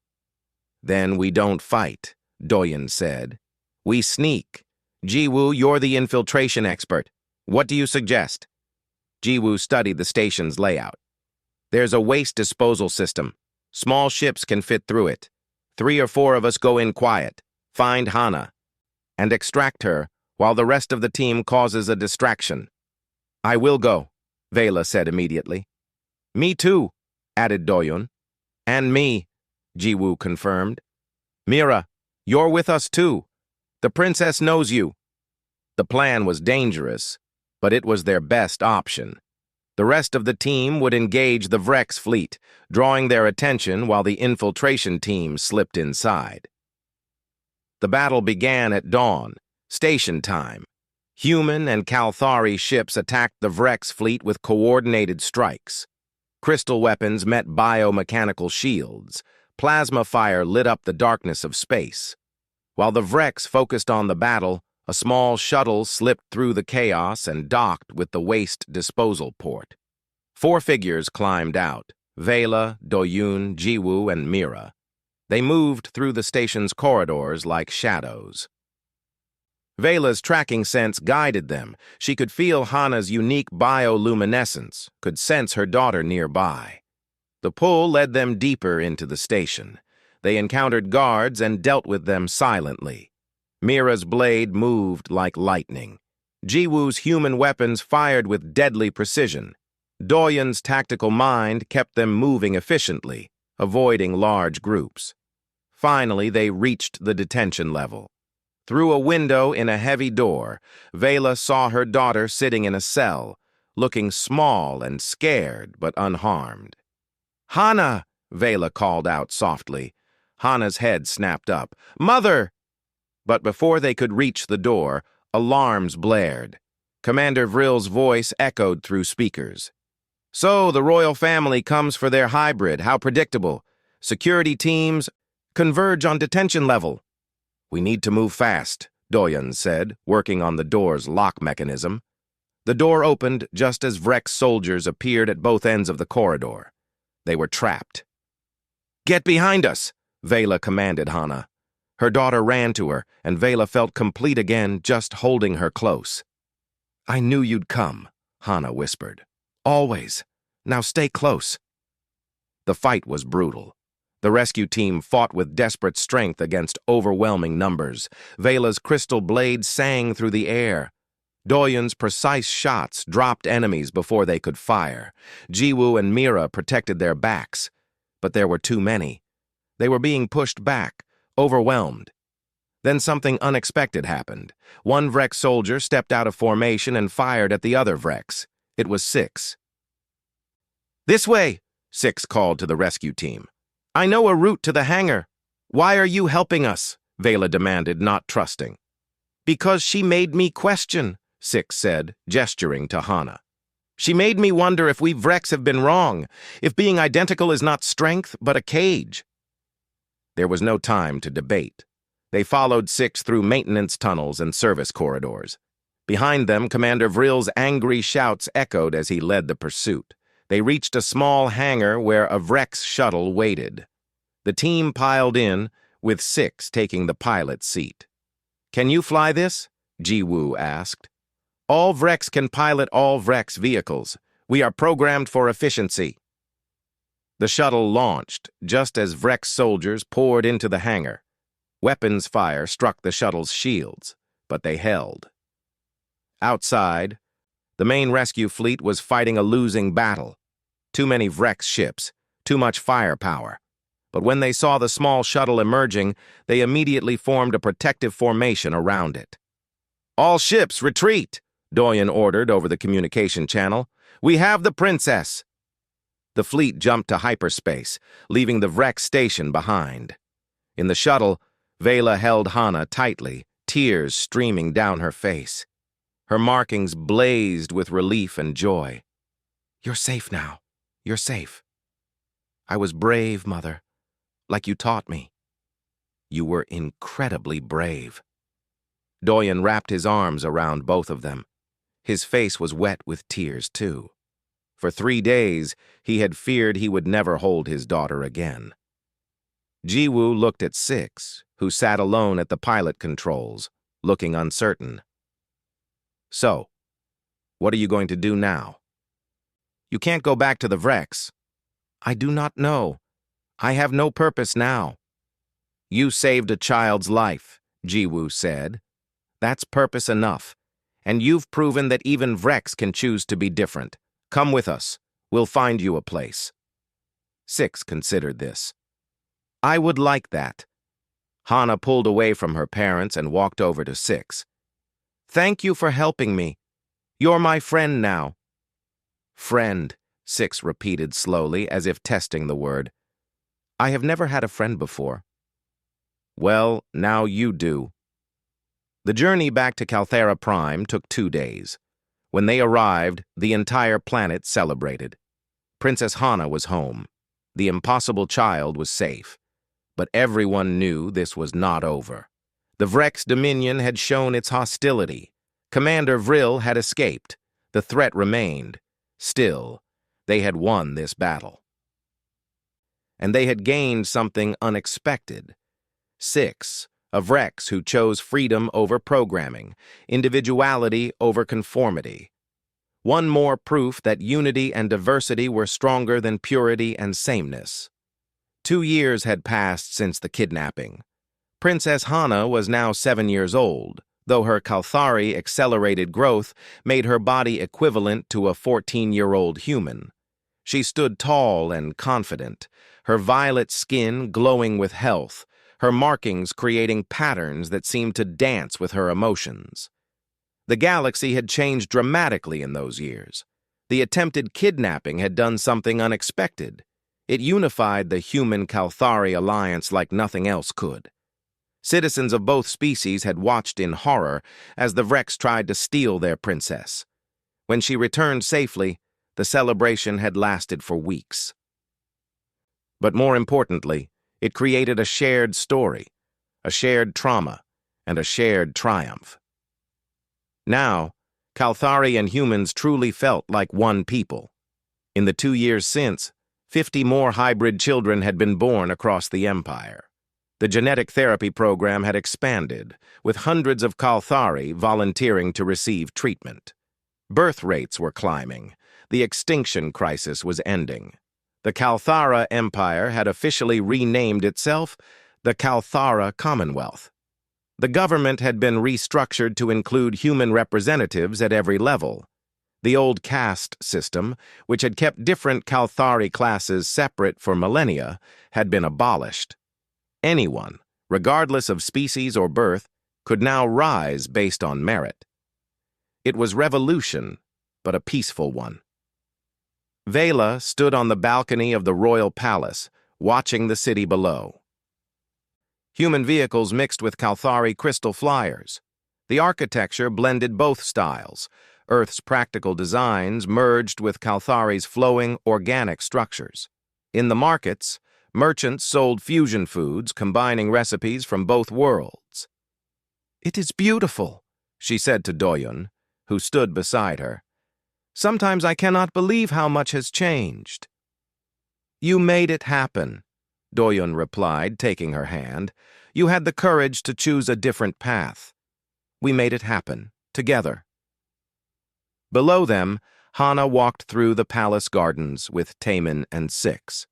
"Then we don't fight," Doyen said. "We sneak. Jiwoo, you're the infiltration expert. What do you suggest?" Jiwoo studied the station's layout. "There's a waste disposal system. Small ships can fit through it. 3 or 4 of us go in quiet, find Hana, and extract her while the rest of the team causes a distraction." "I will go," Vela said immediately. "Me too," added Doyon. "And me," Jiwoo confirmed. "Mira, you're with us too. The princess knows you." The plan was dangerous, but it was their best option. The rest of the team would engage the Vrex fleet, drawing their attention while the infiltration team slipped inside. The battle began at dawn, station time. Human and Kalthari ships attacked the Vrex fleet with coordinated strikes. Crystal weapons met biomechanical shields. Plasma fire lit up the darkness of space. While the Vrex focused on the battle, a small shuttle slipped through the chaos and docked with the waste disposal port. 4 figures climbed out: Vela, Doyoon, Jiwoo, and Mira. They moved through the station's corridors like shadows. Vela's tracking sense guided them. She could feel Hana's unique bioluminescence, could sense her daughter nearby. The pull led them deeper into the station. They encountered guards and dealt with them silently. Mira's blade moved like lightning. Jiwoo's human weapons fired with deadly precision. Doyen's tactical mind kept them moving efficiently, avoiding large groups. Finally, they reached the detention level. Through a window in a heavy door, Vela saw her daughter sitting in a cell, looking small and scared but unharmed. "Hana!" Vela called out softly. Hana's head snapped up. "Mother!" But before they could reach the door, alarms blared. Commander Vrill's voice echoed through speakers. "So, the royal family comes for their hybrid. How predictable. Security teams converge on detention level." "We need to move fast," Doyen said, working on the door's lock mechanism. The door opened just as Vrex soldiers appeared at both ends of the corridor. They were trapped. "Get behind us!" Vela commanded Hana. Her daughter ran to her, and Vela felt complete again, just holding her close. "I knew you'd come," Hana whispered. "Always. Now stay close." The fight was brutal. The rescue team fought with desperate strength against overwhelming numbers. Vela's crystal blade sang through the air. Doyen's precise shots dropped enemies before they could fire. Jiwoo and Mira protected their backs, but there were too many. They were being pushed back, overwhelmed. Then something unexpected happened. One Vrex soldier stepped out of formation and fired at the other Vrex. It was Six. "This way," Six called to the rescue team. "I know a route to the hangar." "Why are you helping us?" Vela demanded, not trusting. "Because she made me question," Six said, gesturing to Hana. "She made me wonder if we Vrex have been wrong, if being identical is not strength, but a cage." There was no time to debate. They followed Six through maintenance tunnels and service corridors. Behind them, Commander Vrill's angry shouts echoed as he led the pursuit. They reached a small hangar where a Vrex shuttle waited. The team piled in, with Six taking the pilot's seat. "Can you fly this?" Jiwoo asked. "All Vrex can pilot all Vrex vehicles. We are programmed for efficiency." The shuttle launched just as Vrex soldiers poured into the hangar. Weapons fire struck the shuttle's shields, but they held. Outside, the main rescue fleet was fighting a losing battle. Too many Vrex ships, too much firepower. But when they saw the small shuttle emerging, they immediately formed a protective formation around it. "All ships, retreat!" Doyen ordered over the communication channel. "We have the princess!" The fleet jumped to hyperspace, leaving the Vrex station behind. In the shuttle, Vela held Hana tightly, tears streaming down her face. Her markings blazed with relief and joy. "You're safe now. You're safe." "I was brave, Mother, like you taught me." "You were incredibly brave." Doyen wrapped his arms around both of them. His face was wet with tears, too. For 3 days, he had feared he would never hold his daughter again. Jiwoo looked at Six, who sat alone at the pilot controls, looking uncertain. "So, what are you going to do now?" "You can't go back to the Vrex." "I do not know. I have no purpose now." "You saved a child's life," Jiwoo said. "That's purpose enough. And you've proven that even Vrex can choose to be different. Come with us. We'll find you a place." Six considered this. "I would like that." Hana pulled away from her parents and walked over to Six. "Thank you for helping me. You're my friend now." "Friend," Six repeated slowly, as if testing the word. "I have never had a friend before." "Well, now you do." The journey back to Calthera Prime took 2 days. When they arrived, the entire planet celebrated. Princess Hana was home. The impossible child was safe. But everyone knew this was not over. The Vrex Dominion had shown its hostility. Commander Vrill had escaped. The threat remained. Still, they had won this battle. And they had gained something unexpected. Six, of Rex who chose freedom over programming, individuality over conformity. One more proof that unity and diversity were stronger than purity and sameness. 2 years had passed since the kidnapping. Princess Hana was now 7 years old, though her Kalthari accelerated growth made her body equivalent to a 14-year-old human. She stood tall and confident, her violet skin glowing with health, her markings creating patterns that seemed to dance with her emotions. The galaxy had changed dramatically in those years. The attempted kidnapping had done something unexpected. It unified the human-Kalthari alliance like nothing else could. Citizens of both species had watched in horror as the Vrex tried to steal their princess. When she returned safely, the celebration had lasted for weeks. But more importantly, it created a shared story, a shared trauma, and a shared triumph. Now, Kalthari and humans truly felt like one people. In the 2 years since, 50 more hybrid children had been born across the Empire. The genetic therapy program had expanded, with hundreds of Kalthari volunteering to receive treatment. Birth rates were climbing. The extinction crisis was ending. The Kalthara Empire had officially renamed itself the Kalthara Commonwealth. The government had been restructured to include human representatives at every level. The old caste system, which had kept different Kalthari classes separate for millennia, had been abolished. Anyone, regardless of species or birth, could now rise based on merit. It was revolution, but a peaceful one. Vela stood on the balcony of the royal palace, watching the city below. Human vehicles mixed with Kalthari crystal flyers. The architecture blended both styles. Earth's practical designs merged with Kalthari's flowing, organic structures. In the markets, merchants sold fusion foods, combining recipes from both worlds. "It is beautiful," she said to Doyun, who stood beside her. "Sometimes I cannot believe how much has changed." "You made it happen," Doyun replied, taking her hand. "You had the courage to choose a different path. We made it happen, together." Below them, Hana walked through the palace gardens with Taman and Six.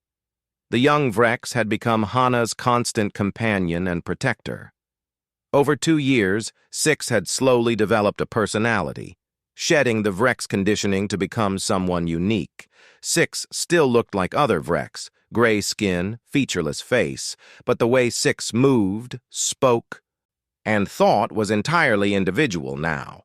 The young Vrex had become Hana's constant companion and protector. Over 2 years, Six had slowly developed a personality, shedding the Vrex conditioning to become someone unique. Six still looked like other Vrex, gray skin, featureless face, but the way Six moved, spoke, and thought was entirely individual now.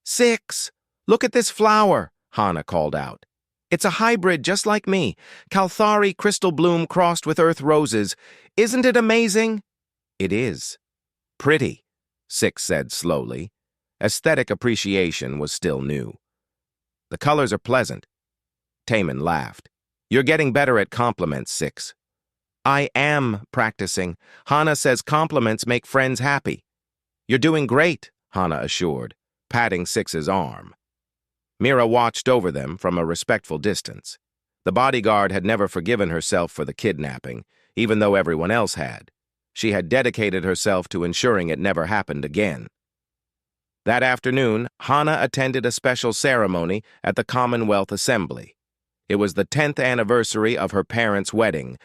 "Six, look at this flower," Hana called out. "It's a hybrid just like me, Kalthari crystal bloom crossed with earth roses. Isn't it amazing?" "It is. Pretty," Six said slowly. Aesthetic appreciation was still new. "The colors are pleasant." Taman laughed. "You're getting better at compliments, Six." "I am practicing. Hana says compliments make friends happy." "You're doing great," Hana assured, patting Six's arm. Mira watched over them from a respectful distance. The bodyguard had never forgiven herself for the kidnapping, even though everyone else had. She had dedicated herself to ensuring it never happened again. That afternoon, Hana attended a special ceremony at the Commonwealth Assembly. It was the 10th anniversary of her parents' wedding,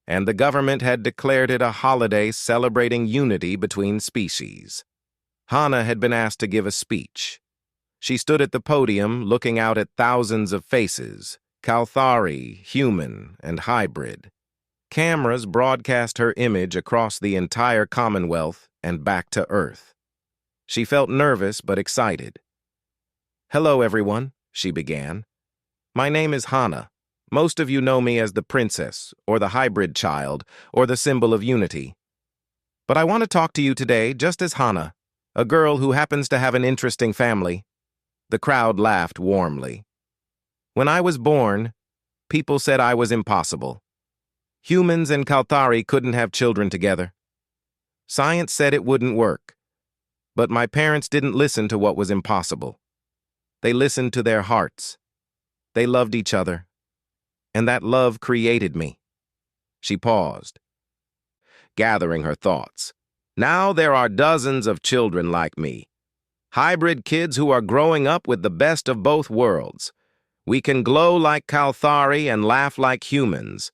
and the government had declared it a holiday celebrating unity between species. Hana had been asked to give a speech. She stood at the podium looking out at thousands of faces, Kalthari, human, and hybrid. Cameras broadcast her image across the entire Commonwealth and back to Earth. She felt nervous but excited. "Hello, everyone," she began. "My name is Hana. Most of you know me as the princess, or the hybrid child, or the symbol of unity. But I want to talk to you today just as Hana, a girl who happens to have an interesting family." The crowd laughed warmly. "When I was born, people said I was impossible. Humans and Kalthari couldn't have children together. Science said it wouldn't work. But my parents didn't listen to what was impossible. They listened to their hearts. They loved each other. And that love created me." She paused, gathering her thoughts. Now there are dozens of children like me, hybrid kids who are growing up with the best of both worlds. We can glow like Kalthari and laugh like humans.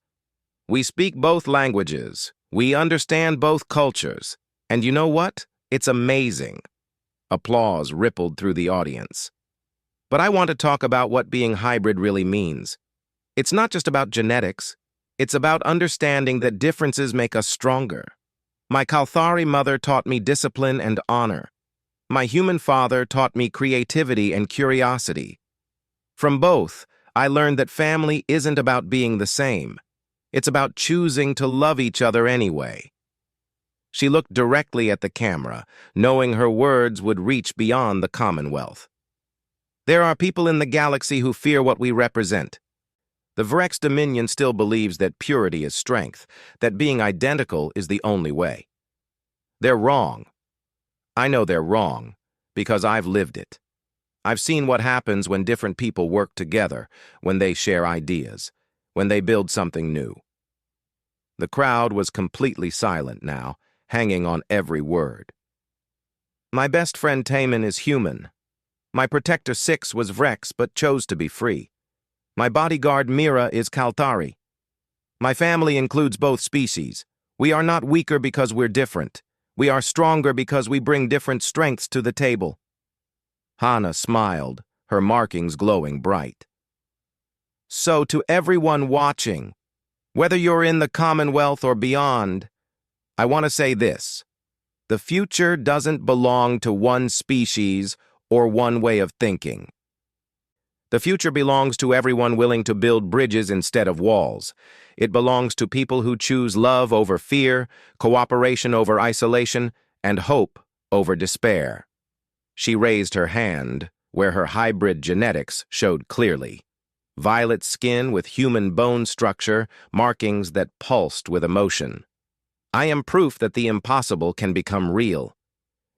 We speak both languages. We understand both cultures. And you know what? It's amazing. Applause rippled through the audience. But I want to talk about what being hybrid really means. It's not just about genetics. It's about understanding that differences make us stronger. My Kalthari mother taught me discipline and honor. My human father taught me creativity and curiosity. From both, I learned that family isn't about being the same. It's about choosing to love each other anyway. She looked directly at the camera, knowing her words would reach beyond the Commonwealth. There are people in the galaxy who fear what we represent. The Vrex Dominion still believes that purity is strength, that being identical is the only way. They're wrong. I know they're wrong, because I've lived it. I've seen what happens when different people work together, when they share ideas, when they build something new. The crowd was completely silent now, hanging on every word. My best friend Taman is human. My protector Six was Vrex but chose to be free. My bodyguard Mira is Kalthari. My family includes both species. We are not weaker because we're different. We are stronger because we bring different strengths to the table. Hana smiled, her markings glowing bright. So to everyone watching, whether you're in the Commonwealth or beyond, I want to say this. The future doesn't belong to one species or one way of thinking. The future belongs to everyone willing to build bridges instead of walls. It belongs to people who choose love over fear, cooperation over isolation, and hope over despair. She raised her hand, where her hybrid genetics showed clearly. Violet skin with human bone structure, markings that pulsed with emotion. I am proof that the impossible can become real.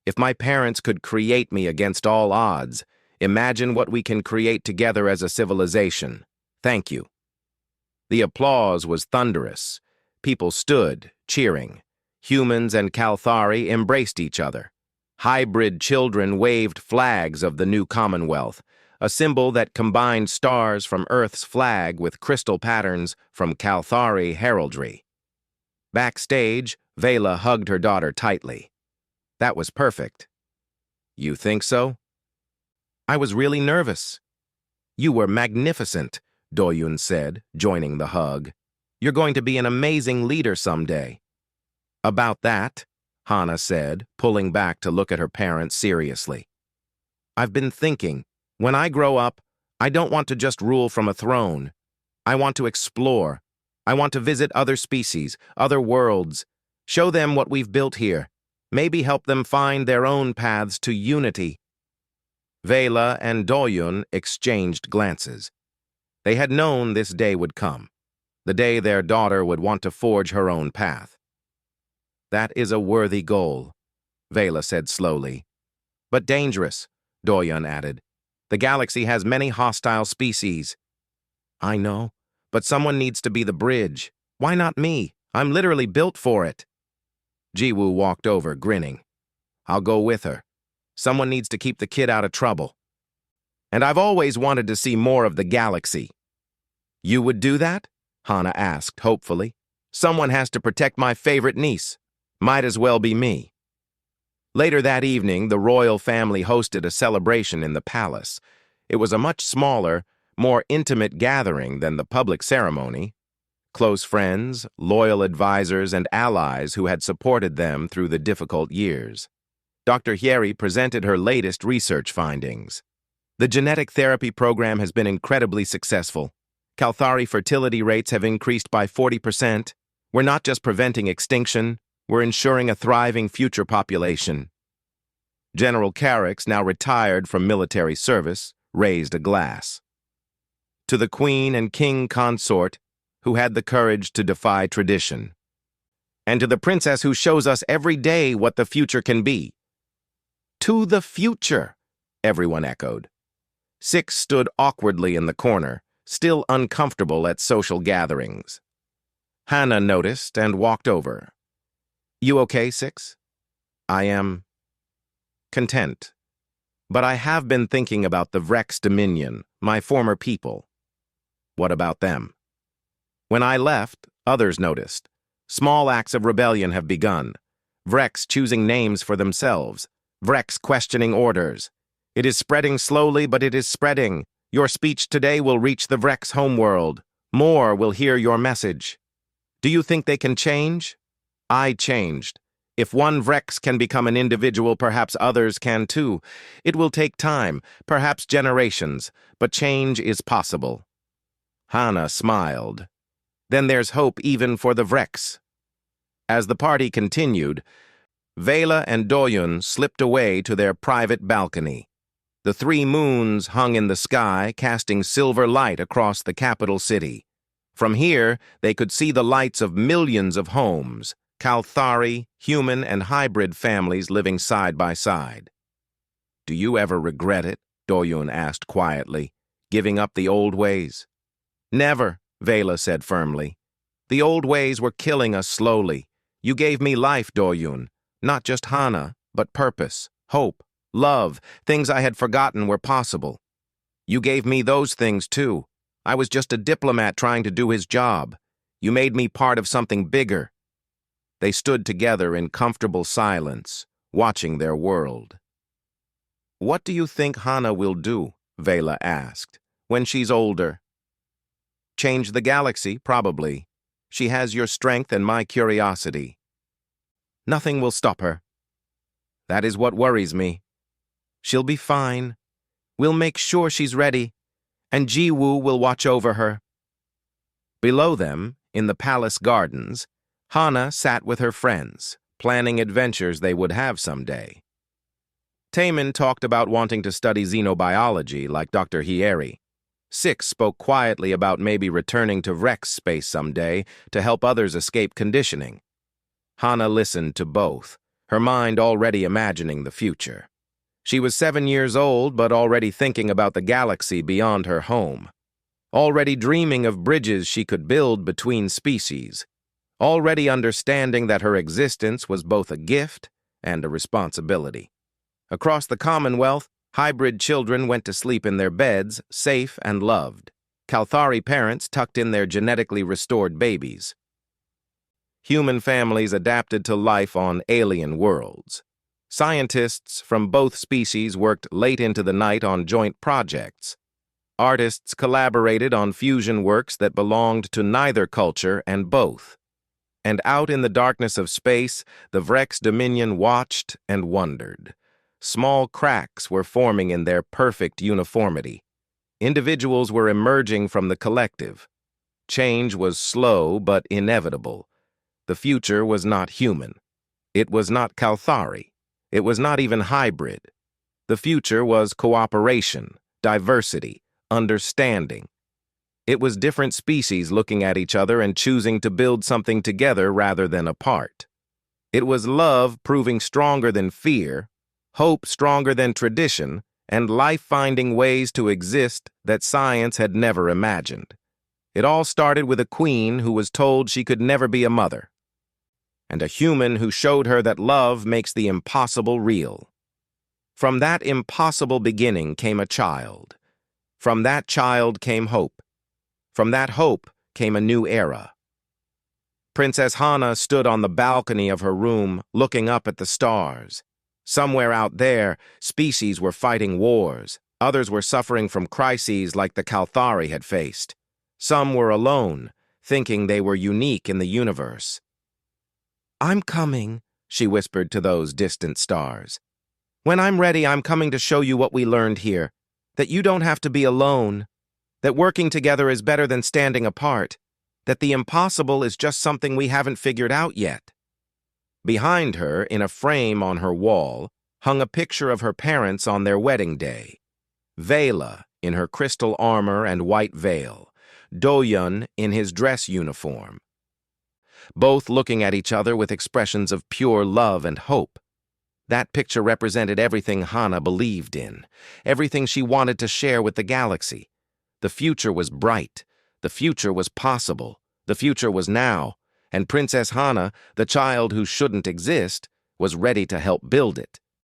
If my parents could create me against all odds, imagine what we can create together as a civilization. Thank you. The applause was thunderous. People stood, cheering. Humans and Kalthari embraced each other. Hybrid children waved flags of the new Commonwealth, a symbol that combined stars from Earth's flag with crystal patterns from Kalthari heraldry. Backstage, Vela hugged her daughter tightly. That was perfect. You think so? I was really nervous. You were magnificent, Doyun said, joining the hug. You're going to be an amazing leader someday. About that, Hana said, pulling back to look at her parents seriously. I've been thinking, when I grow up, I don't want to just rule from a throne. I want to explore. I want to visit other species, other worlds, show them what we've built here, maybe help them find their own paths to unity. Vela and Doyun exchanged glances. They had known this day would come, the day their daughter would want to forge her own path. That is a worthy goal, Vela said slowly. But dangerous, Doyun added. The galaxy has many hostile species. I know, but someone needs to be the bridge. Why not me? I'm literally built for it. Jiwoo walked over, grinning. I'll go with her. Someone needs to keep the kid out of trouble. And I've always wanted to see more of the galaxy. You would do that? Hana asked, hopefully. Someone has to protect my favorite niece. Might as well be me. Later that evening, the royal family hosted a celebration in the palace. It was a much smaller, more intimate gathering than the public ceremony. Close friends, loyal advisors, and allies who had supported them through the difficult years. Dr. Hyeri presented her latest research findings. The genetic therapy program has been incredibly successful. Kalthari fertility rates have increased by 40%. We're not just preventing extinction, we're ensuring a thriving future population. General Carrick's, now retired from military service, raised a glass. To the Queen and King Consort, who had the courage to defy tradition. And to the Princess who shows us every day what the future can be. To the future, everyone echoed. Six stood awkwardly in the corner, still uncomfortable at social gatherings. Hana noticed and walked over. You okay, Six? I am content. But I have been thinking about the Vrex Dominion, my former people. What about them? When I left, others noticed. Small acts of rebellion have begun. Vrex choosing names for themselves. Vrex questioning orders. It is spreading slowly, but it is spreading. Your speech today will reach the Vrex homeworld. More will hear your message. Do you think they can change? I changed. If one Vrex can become an individual, perhaps others can too. It will take time, perhaps generations, but change is possible. Hana smiled. Then there's hope even for the Vrex. As the party continued, Vela and Doyun slipped away to their private balcony. The three moons hung in the sky, casting silver light across the capital city. From here, they could see the lights of millions of homes, Kalthari, human and hybrid families living side by side. Do you ever regret it? Doyun asked quietly, giving up the old ways. Never, Vela said firmly. The old ways were killing us slowly. You gave me life, Doyun. Not just Hana, but purpose, hope, love, things I had forgotten were possible. You gave me those things too. I was just a diplomat trying to do his job. You made me part of something bigger. They stood together in comfortable silence, watching their world. What do you think Hana will do? Vela asked. When she's older? Change the galaxy, probably. She has your strength and my curiosity. Nothing will stop her. That is what worries me. She'll be fine. We'll make sure she's ready, and Jiwoo will watch over her. Below them, in the palace gardens, Hana sat with her friends, planning adventures they would have someday. Taemin talked about wanting to study xenobiology like Dr. Hieri. Six spoke quietly about maybe returning to Vrex space someday to help others escape conditioning. Hana listened to both, her mind already imagining the future. She was 7 years old, but already thinking about the galaxy beyond her home. Already dreaming of bridges she could build between species. Already understanding that her existence was both a gift and a responsibility. Across the Commonwealth, hybrid children went to sleep in their beds, safe and loved. Kalthari parents tucked in their genetically restored babies. Human families adapted to life on alien worlds. Scientists from both species worked late into the night on joint projects. Artists collaborated on fusion works that belonged to neither culture and both. And out in the darkness of space, the Vrex Dominion watched and wondered. Small cracks were forming in their perfect uniformity. Individuals were emerging from the collective. Change was slow but inevitable. The future was not human. It was not Kalthari. It was not even hybrid. The future was cooperation, diversity, understanding. It was different species looking at each other and choosing to build something together rather than apart. It was love proving stronger than fear, hope stronger than tradition, and life finding ways to exist that science had never imagined. It all started with a queen who was told she could never be a mother, and a human who showed her that love makes the impossible real. From that impossible beginning came a child. From that child came hope. From that hope came a new era. Princess Hana stood on the balcony of her room, looking up at the stars. Somewhere out there, species were fighting wars. Others were suffering from crises like the Kalthari had faced. Some were alone, thinking they were unique in the universe. "I'm coming," she whispered to those distant stars. "When I'm ready, I'm coming to show you what we learned here, that you don't have to be alone, that working together is better than standing apart, that the impossible is just something we haven't figured out yet." Behind her, in a frame on her wall, hung a picture of her parents on their wedding day. Vela, in her crystal armor and white veil, Doyun in his dress uniform. Both looking at each other with expressions of pure love and hope. That picture represented everything Hana believed in, everything she wanted to share with the galaxy. The future was bright, the future was possible, the future was now, and Princess Hana, the child who shouldn't exist, was ready to help build it.